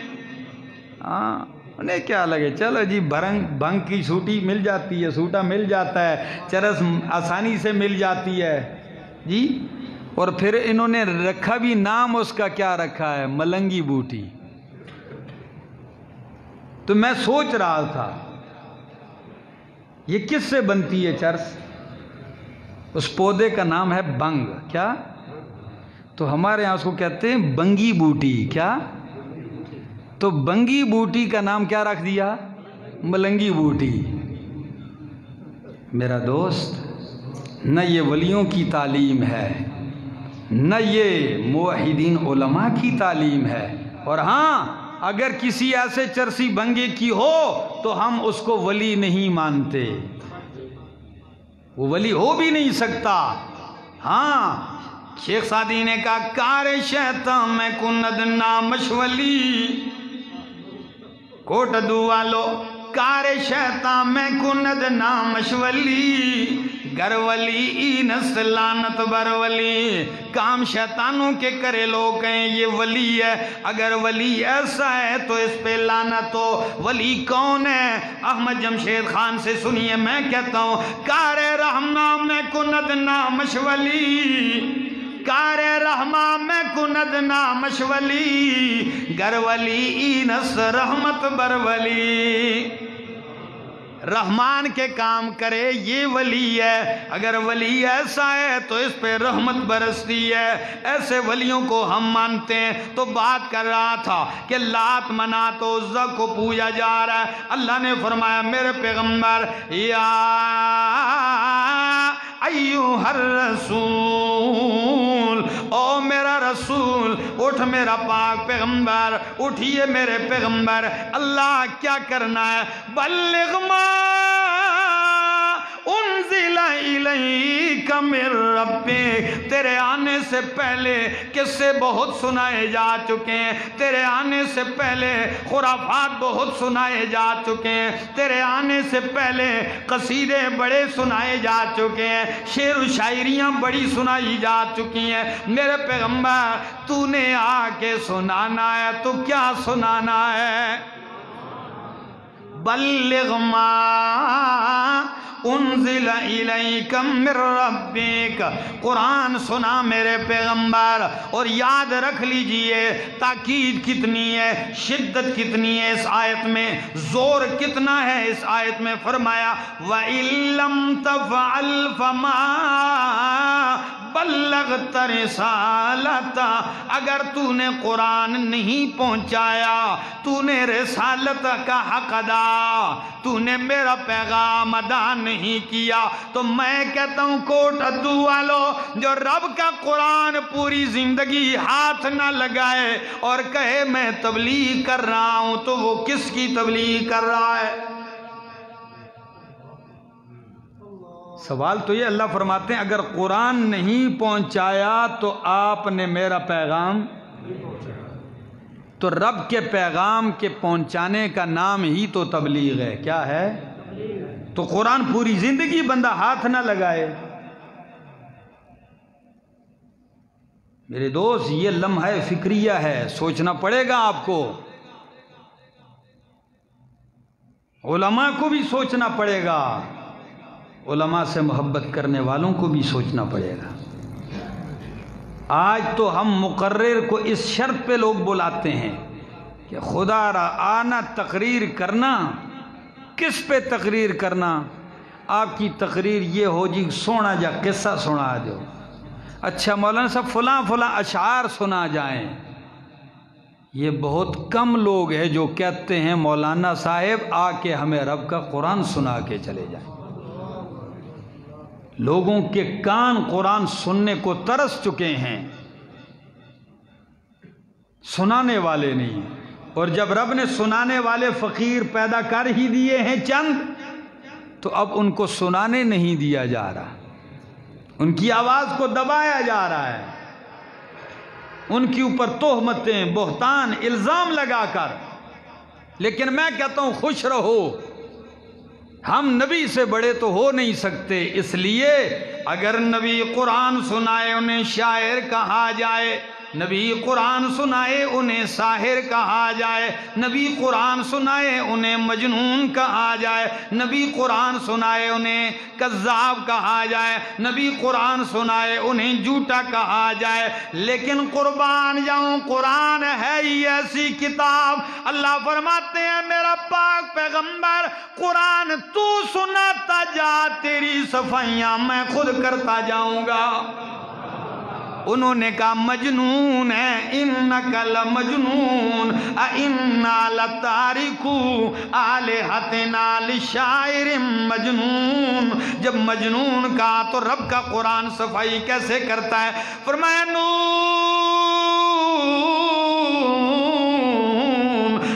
انہیں کیا لگے چلو جی بھنگ کی سوٹی مل جاتی ہے، سوٹا مل جاتا ہے، چرس آسانی سے مل جاتی ہے جی. اور پھر انہوں نے رکھا بھی نام اس کا کیا رکھا ہے؟ ملنگی بوٹی. تو میں سوچ رہا تھا یہ کس سے بنتی ہے چرس؟ اس پودے کا نام ہے بنگ. کیا؟ تو ہمارے یہاں اس کو کہتے ہیں بنگی بوٹی. کیا؟ تو بنگی بوٹی کا نام کیا رکھ دیا؟ ملنگی بوٹی. میرا دوست، نہ یہ ولیوں کی تعلیم ہے، نہ یہ موحدین علماء کی تعلیم ہے. اور ہاں، اگر کسی ایسے چرسی بنگے کی ہو تو ہم اس کو ولی نہیں مانتے، وہ ولی ہو بھی نہیں سکتا. ہاں، شیخ سعدی نے کہا کار شیطان میں کند نامش ولی، کوٹ دوالو کار شیطان میں کند نامش ولی، گر ولی اینس لانت بر ولی. کام شیطانوں کے کرے لوگ کہیں یہ ولی ہے، اگر ولی ایسا ہے تو اس پہ لعنت ہو. ولی کون ہے؟ احمد جمشید خان سے سنیے، میں کہتا ہوں کار رحمان میں کند نامش ولی، کار رحمان میں کند نامش ولی، گر ولی اینس رحمت بر ولی. رحمان کے کام کرے یہ ولی ہے، اگر ولی ایسا ہے تو اس پہ رحمت برستی ہے. ایسے ولیوں کو ہم مانتے ہیں. تو بات کر رہا تھا کہ لات منات و عزا کو پوجا جا رہا ہے. اللہ نے فرمایا میرے پیغمبر، یا ایوہ الرسول، او میرا رسول اٹھ، میرا پاک پیغمبر اٹھیے میرے پیغمبر. اللہ کیا کرنا ہے؟ بلغ ما انزل الیک من ربک. تیرے آنے سے پہلے قصے بہت سنائے جا چکے ہیں، تیرے آنے سے پہلے خرافات بہت سنائے جا چکے ہیں، تیرے آنے سے پہلے قصیدے بڑے سنائے جا چکے ہیں، شعر و شاعریاں بڑی سنائی جا چکی ہیں. میرے پیغمبر تو نے آ کے سنانا ہے تو کیا سنانا ہے؟ بلغ ما انزل الیک من ربک. قرآن سنا میرے پیغمبر. اور یاد رکھ لیجئے تاکید کتنی ہے، شدت کتنی ہے اس آیت میں، زور کتنا ہے اس آیت میں. فرمایا وَإِن لَّمْ تَفْعَلْ فَمَا بلغت رسالتا. اگر تو نے قرآن نہیں پہنچایا، تو نے رسالت کا حق ادا، تو نے میرا پیغام ادا نہیں کیا، تو میں کہتا ہوں کوٹ ادو والو، جو رب کا قرآن پوری زندگی ہاتھ نہ لگائے اور کہے میں تبلیغ کر رہا ہوں، تو وہ کس کی تبلیغ کر رہا ہے؟ سوال تو یہ، اللہ فرماتے ہیں اگر قرآن نہیں پہنچایا تو آپ نے میرا پیغام، تو رب کے پیغام کے پہنچانے کا نام ہی تو تبلیغ ہے. کیا ہے؟ تو قرآن پوری زندگی بندہ ہاتھ نہ لگائے. میرے دوست یہ لمحہ فکریہ ہے، سوچنا پڑے گا آپ کو، علماء کو بھی سوچنا پڑے گا، علماء سے محبت کرنے والوں کو بھی سوچنا پڑے گا. آج تو ہم مقرر کو اس شرط پہ لوگ بلاتے ہیں کہ خدا را آنا تقریر کرنا. کس پہ تقریر کرنا؟ آپ کی تقریر یہ ہو جی سونا جا قصہ سنا دو. اچھا مولانا صاحب فلاں فلاں اشعار سنا جائیں. یہ بہت کم لوگ ہیں جو کہتے ہیں مولانا صاحب آ کے ہمیں رب کا قرآن سنا کے چلے جائیں. لوگوں کے کان قرآن سننے کو ترس چکے ہیں، سنانے والے نہیں. اور جب رب نے سنانے والے فقیر پیدا کر ہی دیے ہیں چند، تو اب ان کو سنانے نہیں دیا جا رہا، ان کی آواز کو دبایا جا رہا ہے، ان کے اوپر تہمتیں، بہتان، الزام لگا کر. لیکن میں کہتا ہوں خوش رہو، ہم نبی سے بڑے تو ہو نہیں سکتے، اس لیے اگر نبی قرآن سنائے انہیں شاعر کہا جائے، نبی قرآن سنائے انہیں ساحر کہا جائے، نبی قرآن سنائے انہیں مجنون کہا جائے، نبی قرآن سنائے انہیں کذاب کہا جائے، نبی قرآن سنائے انہیں جھوٹا کہا جائے، لیکن قربان جاؤں قرآن ہے ہی ایسی کتاب، اللہ فرماتے ہیں میرا پاک پیغمبر قرآن تو سناتا جا، تیری صفائیاں میں خود کرتا جاؤں گا۔ انہوں نے کہا مجنون ہے، انکا لمجنون اِنَّا لَتَارِكُو آلِهَتِنَا لِشَاعِرٍ مجنون۔ جب مجنون کہا تو رب کا قرآن صفائی کیسے کرتا ہے؟ فرمایا نون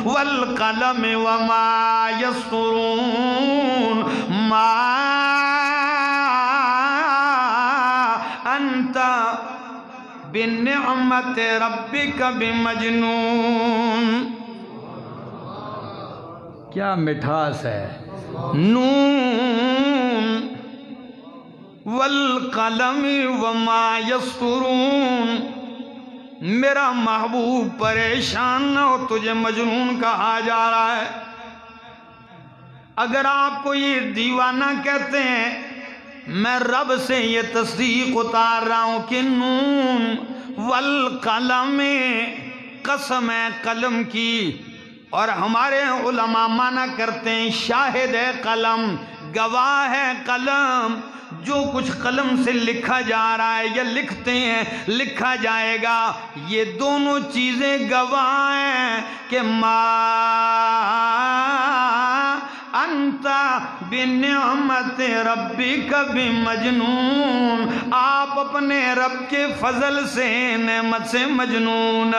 والقلم وما یسطرون ما انت بنعمت ربک بمجنون۔ کیا مٹھاس ہے، نون والقلم وما یسطرون، میرا محبوب پریشان نہ ہو، تجھے مجنون کہا جا رہا ہے۔ اگر آپ کو یہ دیوانہ کہتے ہیں، میں رب سے یہ تصدیق اتار رہا ہوں کہ نون والقلم، قسم ہے قلم کی، اور ہمارے علماء مانا کرتے ہیں شاہد ہے قلم، گواہ ہے قلم، جو کچھ قلم سے لکھا جا رہا ہے یا لکھتے ہیں لکھا جائے گا، یہ دونوں چیزیں گواہ ہیں کہ ما انت بنعمت ربک بمجنون، آپ اپنے رب کے فضل سے نعمت سے مجنون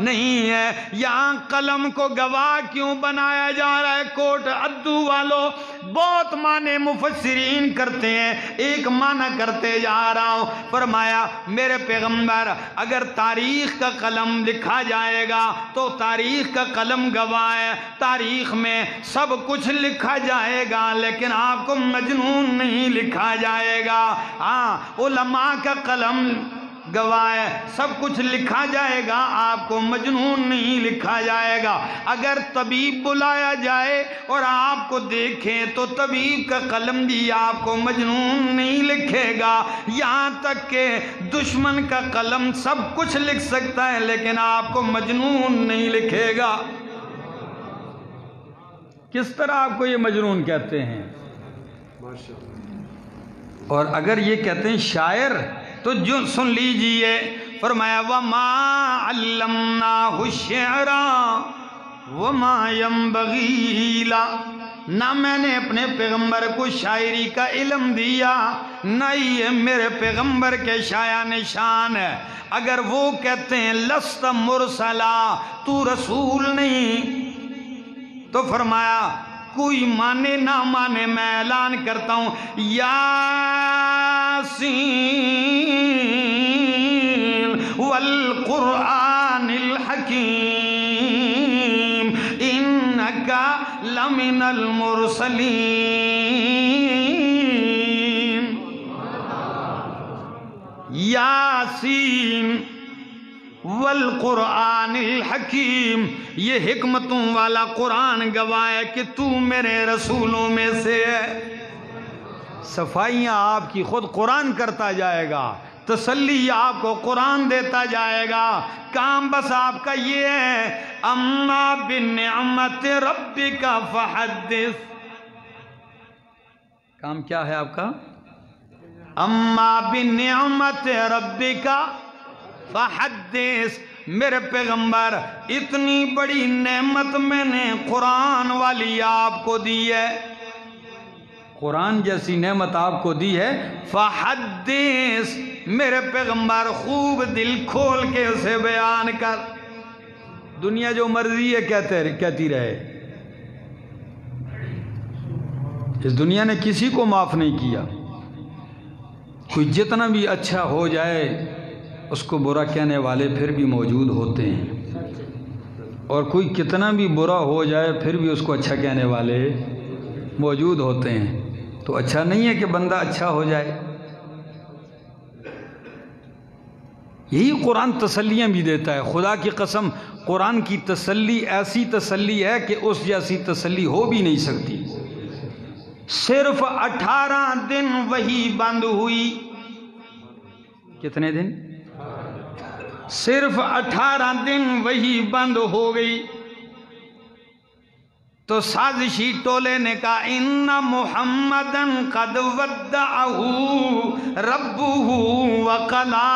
نہیں ہے۔ یہاں قلم کو گواہ کیوں بنایا جا رہا ہے؟ کوٹ عدو والو بہت معنی مفسرین کرتے ہیں، ایک معنی کرتے جا رہا ہوں۔ فرمایا میرے پیغمبر اگر تاریخ کا قلم لکھا جائے گا تو تاریخ کا قلم گواہ ہے، تاریخ میں سب کچھ لکھا جائے گا لیکن آپ کو مجنون نہیں لکھا جائے گا۔ ہاں علماء کا قلم گواہ ہے، سب کچھ لکھا جائے گا، آپ کو مجنون نہیں لکھا جائے گا۔ اگر طبیب بلایا جائے اور آپ کو دیکھیں تو طبیب کا قلم بھی آپ کو مجنون نہیں لکھے گا، یہاں تک کہ دشمن کا قلم سب کچھ لکھ سکتا ہے لیکن آپ کو مجنون نہیں لکھے گا۔ کس طرح آپ کو یہ مجنون کہتے ہیں؟ اور اگر یہ کہتے ہیں شاعر تو جو سن لیجئے، فرمایا وَمَا عَلَّمْنَاهُ الشِّعْرَ وَمَا يَنبَغِي لَهُ، نہ میں نے اپنے پیغمبر کو شاعری کا علم دیا، نہ یہ میرے پیغمبر کے شایع نشان ہے۔ اگر وہ کہتے ہیں لست مرسلا، تو رسول نہیں، تو فرمایا کوئی مانے نہ مانے میں اعلان کرتا ہوں یاسین والقرآن الحکیم انکا لمن المرسلین۔ یاسین والقرآن الحکیم، یہ حکمتوں والا قرآن گواہ ہے کہ تو میرے رسولوں میں سے ہے۔ صفائیاں آپ کی خود قرآن کرتا جائے گا، تسلی آپ کو قرآن دیتا جائے گا، کام بس آپ کا یہ ہے اما بنعمت ربک فحدث۔ کام کیا ہے آپ کا؟ اما بنعمت ربک فحدث، میرے پیغمبر اتنی بڑی نعمت میں نے قرآن والی آپ کو دی ہے، قرآن جیسی نعمت آپ کو دی ہے، فحدث، میرے پیغمبر خوب دل کھول کے اسے بیان کر۔ دنیا جو مرضی ہے کہتی رہے، اس دنیا نے کسی کو معاف نہیں کیا، کوئی جتنا بھی اچھا ہو جائے اس کو برا کہنے والے پھر بھی موجود ہوتے ہیں، اور کوئی کتنا بھی برا ہو جائے پھر بھی اس کو اچھا کہنے والے موجود ہوتے ہیں۔ تو اچھا نہیں ہے کہ بندہ اچھا ہو جائے، یہی قرآن تسلیاں بھی دیتا ہے. خدا کی قسم قرآن کی تسلی ایسی تسلی ہے کہ اس جیسی تسلی ہو بھی نہیں سکتی. صرف 18 دن وہی بند ہوئی. کتنے دن؟ صرف 18 دن وہی بند ہو گئی. تو سازشی ٹولے نے کہا ان محمدن قد ودعہ ربہ وقلا،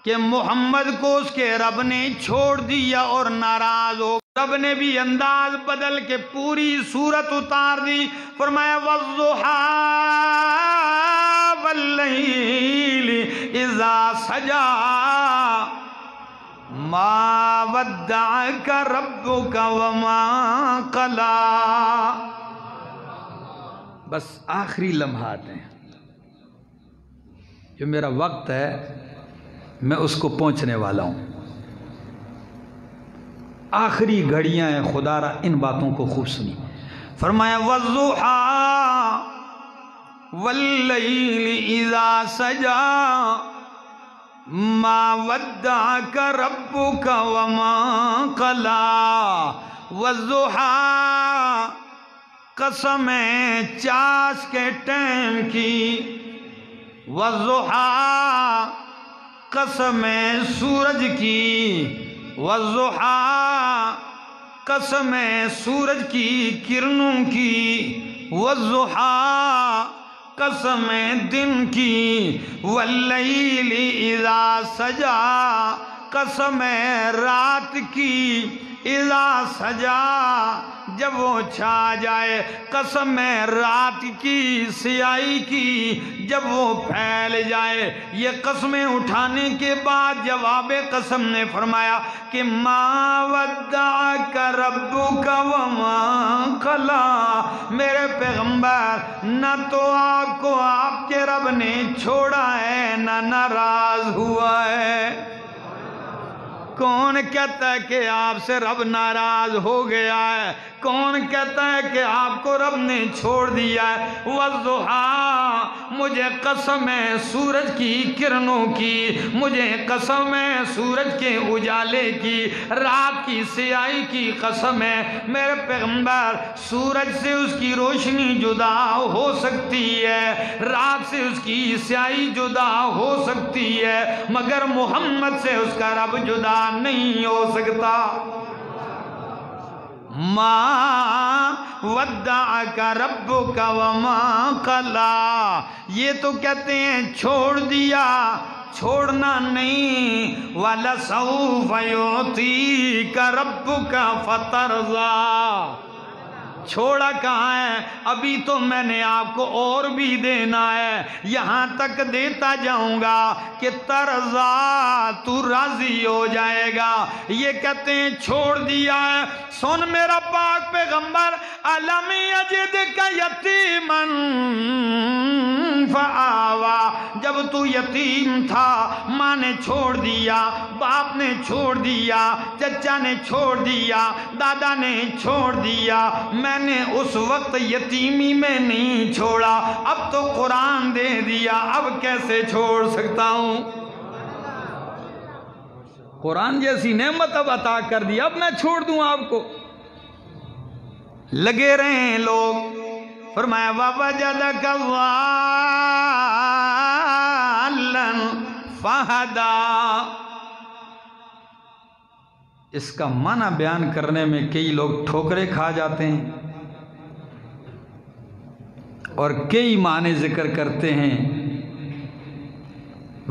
کہ محمد کو اس کے رب نے چھوڑ دیا اور ناراض ہو. رب نے بھی انداز بدل کے پوری صورت اتار دی. فرمایا والضحیٰ واللیل اذا سجا ما ودعک ربک وما قلا. بس آخری لمحات ہیں، جو میرا وقت ہے میں اس کو پہنچنے والا ہوں. آخری گھڑیاں ہیں. خدا را ان باتوں کو خوب سنی. فرمایا والضحیٰ واللیل اذا سجا ما ودعک ربک وما قلا. والضحیٰ قسم ہے چاش کے ٹائم کی. والضحیٰ قسم ہے سورج کی. والضحیٰ قسم ہے سورج کی کرنوں کی. والضحیٰ قسم ہے دن کی. واللیل اذا سجا قسم ہے رات کی. اذا سجا جب وہ چھا جائے. قسم ہے رات کی سیاہی کی جب وہ پھیل جائے. یہ قسمیں اٹھانے کے بعد جواب قسم نے فرمایا کہ ما ودعک ربک وما قلا. میرے پیغمبر نہ تو آپ کو آپ کے رب نے چھوڑا ہے نہ ناراض ہوا ہے. کون کہتا ہے کہ آپ سے رب ناراض ہو گیا ہے؟ کون کہتا ہے کہ آپ کو رب نے چھوڑ دیا ہے؟ والضحیٰ مجھے قسم ہے سورج کی کرنوں کی. مجھے قسم ہے سورج کے اجالے کی. رات کی سیاہی کی قسم ہے. میرے پیغمبر سورج سے اس کی روشنی جدا ہو سکتی ہے، رات سے اس کی سیاہی جدا ہو سکتی ہے، مگر محمد سے اس کا رب جدا نہیں ہو سکتا. ما ودعک ربک وما قلا. یہ تو کہتے ہیں چھوڑ دیا، چھوڑنا نہیں. وَلَسَوْفَ يُعْطِيكَ رَبُّكَ فَتَرْضَىٰ. چھوڑا کہاں ہے؟ ابھی تو میں نے آپ کو اور بھی دینا ہے. یہاں تک دیتا جاؤں گا کہ ترضا تو راضی ہو جائے گا. یہ کہتے ہیں چھوڑ دیا ہے. سن میرا پاک پیغمبر الم یجدک یتیما فآوا. جب تو یتیم تھا ماں نے چھوڑ دیا، باپ نے چھوڑ دیا، چچا نے چھوڑ دیا، دادا نے چھوڑ دیا. میں نے اس وقت یتیمی میں نہیں چھوڑا. اب تو قرآن دے دیا، اب کیسے چھوڑ سکتا ہوں؟ قرآن جیسی نعمت اب عطا کر دی، اب میں چھوڑ دوں آپ کو؟ لگے رہے لوگ. فرمایا وَوَجَدَكَ ضَالًّا فَهَدَىٰ. اس کا معنی بیان کرنے میں کئی لوگ ٹھوکریں کھا جاتے ہیں اور کئی معنی ذکر کرتے ہیں.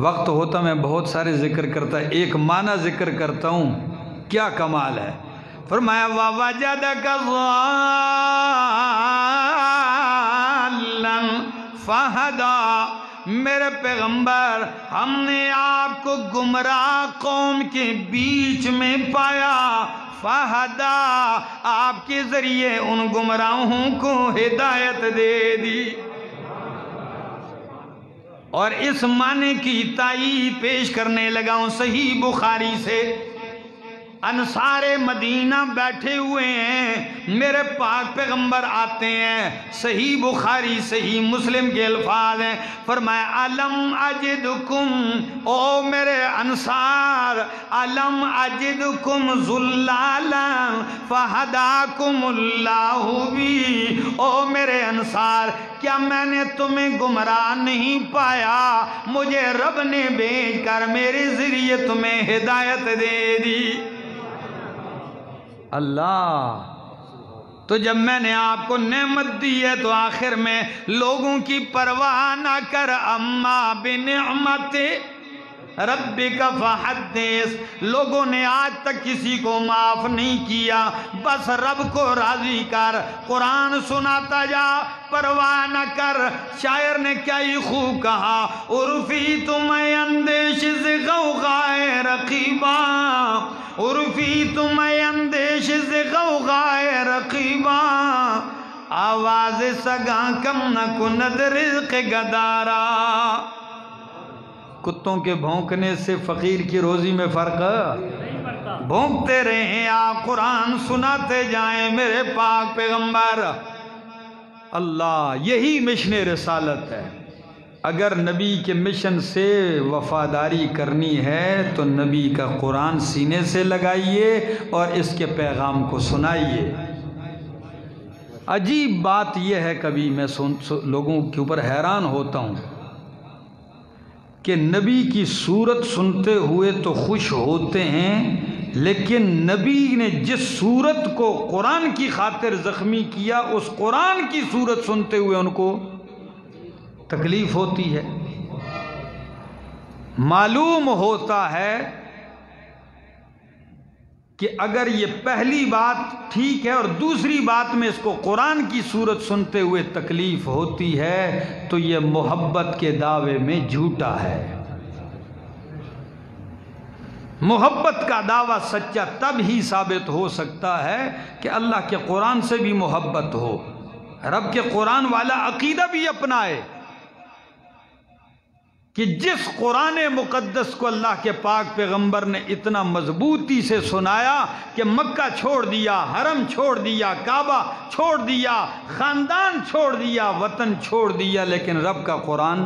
وقت ہوتا میں بہت سارے ذکر کرتا ہے، ایک معنی ذکر کرتا ہوں، کیا کمال ہے. فرمایا وَوَجَدَكَ ضَالًّا فَهَدَىٰ. میرے پیغمبر ہم نے آپ کو گمراہ قوم کے بیچ میں پایا. فَهَدَىٰ آپ کے ذریعے ان گمراہوں کو ہدایت دے دی. اور اس معنی کی تائید پیش کرنے لگا ہوں صحیح بخاری سے. انصار مدینہ بیٹھے ہوئے ہیں، میرے پاک پیغمبر آتے ہیں، صحیح بخاری صحیح مسلم کے الفاظ ہیں، فرمایا علم اجدکم، او میرے انصار، علم اجدکم ذلالا فہداکم اللہ بی، او میرے انصار کیا میں نے تمہیں گمراہ نہیں پایا، مجھے رب نے بھیج کر میرے ذریعے تمہیں ہدایت دے دی۔ اللہ، تو جب میں نے آپ کو نعمت دی ہے تو آخر میں لوگوں کی پرواہ نہ کر، اما بنعمت ربک فحدث، لوگوں نے آج تک کسی کو معاف نہیں کیا، بس رب کو راضی کر، قرآن سناتا جا، پرواہ نہ کر۔ شاعر نے کیا ہی خوب کہا، عرفی تمہیں اندیش سے غوغائے رقیبا، عرفی تمہیں اندیش سے غوغائے رقیبا، آواز سگاں کم نہ کند رزق گدارا۔ کتوں کے بھونکنے سے فقیر کی روزی میں فرق، بھونکتے رہیں آپ، قرآن سناتے جائیں میرے پاک پیغمبر۔ اللہ، یہی مشن رسالت ہے۔ اگر نبی کے مشن سے وفاداری کرنی ہے تو نبی کا قرآن سینے سے لگائیے اور اس کے پیغام کو سنائیے۔ عجیب بات یہ ہے، کبھی میں لوگوں کے اوپر حیران ہوتا ہوں کہ نبی کی صورت سنتے ہوئے تو خوش ہوتے ہیں، لیکن نبی نے جس صورت کو قرآن کی خاطر زخمی کیا، اس قرآن کی صورت سنتے ہوئے ان کو تکلیف ہوتی ہے۔ معلوم ہوتا ہے کہ اگر یہ پہلی بات ٹھیک ہے اور دوسری بات میں اس کو قرآن کی صورت سنتے ہوئے تکلیف ہوتی ہے تو یہ محبت کے دعوے میں جھوٹا ہے۔ محبت کا دعویٰ سچا تب ہی ثابت ہو سکتا ہے کہ اللہ کے قرآن سے بھی محبت ہو، رب کے قرآن والا عقیدہ بھی اپنائے کہ جس قرآن مقدس کو اللہ کے پاک پیغمبر نے اتنا مضبوطی سے سنایا کہ مکہ چھوڑ دیا، حرم چھوڑ دیا، کعبہ چھوڑ دیا، خاندان چھوڑ دیا، وطن چھوڑ دیا، لیکن رب کا قرآن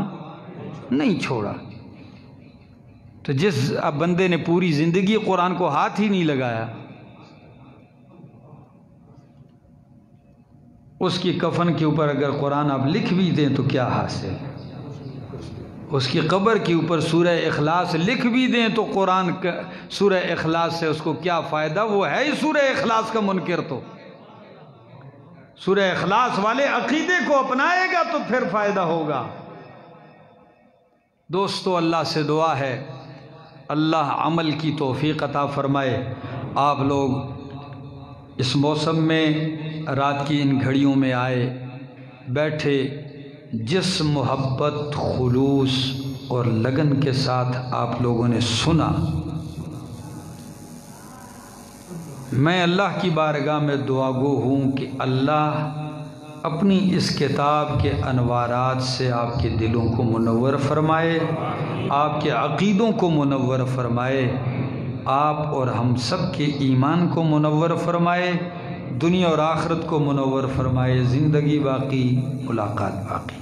نہیں چھوڑا۔ تو جس بندے نے پوری زندگی قرآن کو ہاتھ ہی نہیں لگایا، اس کی کفن کے اوپر اگر قرآن آپ لکھ بھی دیں تو کیا حاصل، اس کی قبر کے اوپر سورہ اخلاص لکھ بھی دیں تو قرآن کا سورہ اخلاص سے اس کو کیا فائدہ، وہ ہے ہی سورہ اخلاص کا منکر۔ تو سورہ اخلاص والے عقیدے کو اپنائے گا تو پھر فائدہ ہوگا۔ دوستو، اللہ سے دعا ہے اللہ عمل کی توفیق عطا فرمائے۔ آپ لوگ اس موسم میں رات کی ان گھڑیوں میں آئے، بیٹھے، جس محبت، خلوص اور لگن کے ساتھ آپ لوگوں نے سنا، میں اللہ کی بارگاہ میں دعا گو ہوں کہ اللہ اپنی اس کتاب کے انوارات سے آپ کے دلوں کو منور فرمائے، آپ کے عقیدوں کو منور فرمائے، آپ اور ہم سب کے ایمان کو منور فرمائے، دنیا اور آخرت کو منور فرمائے، زندگی باقی، ملاقات باقی۔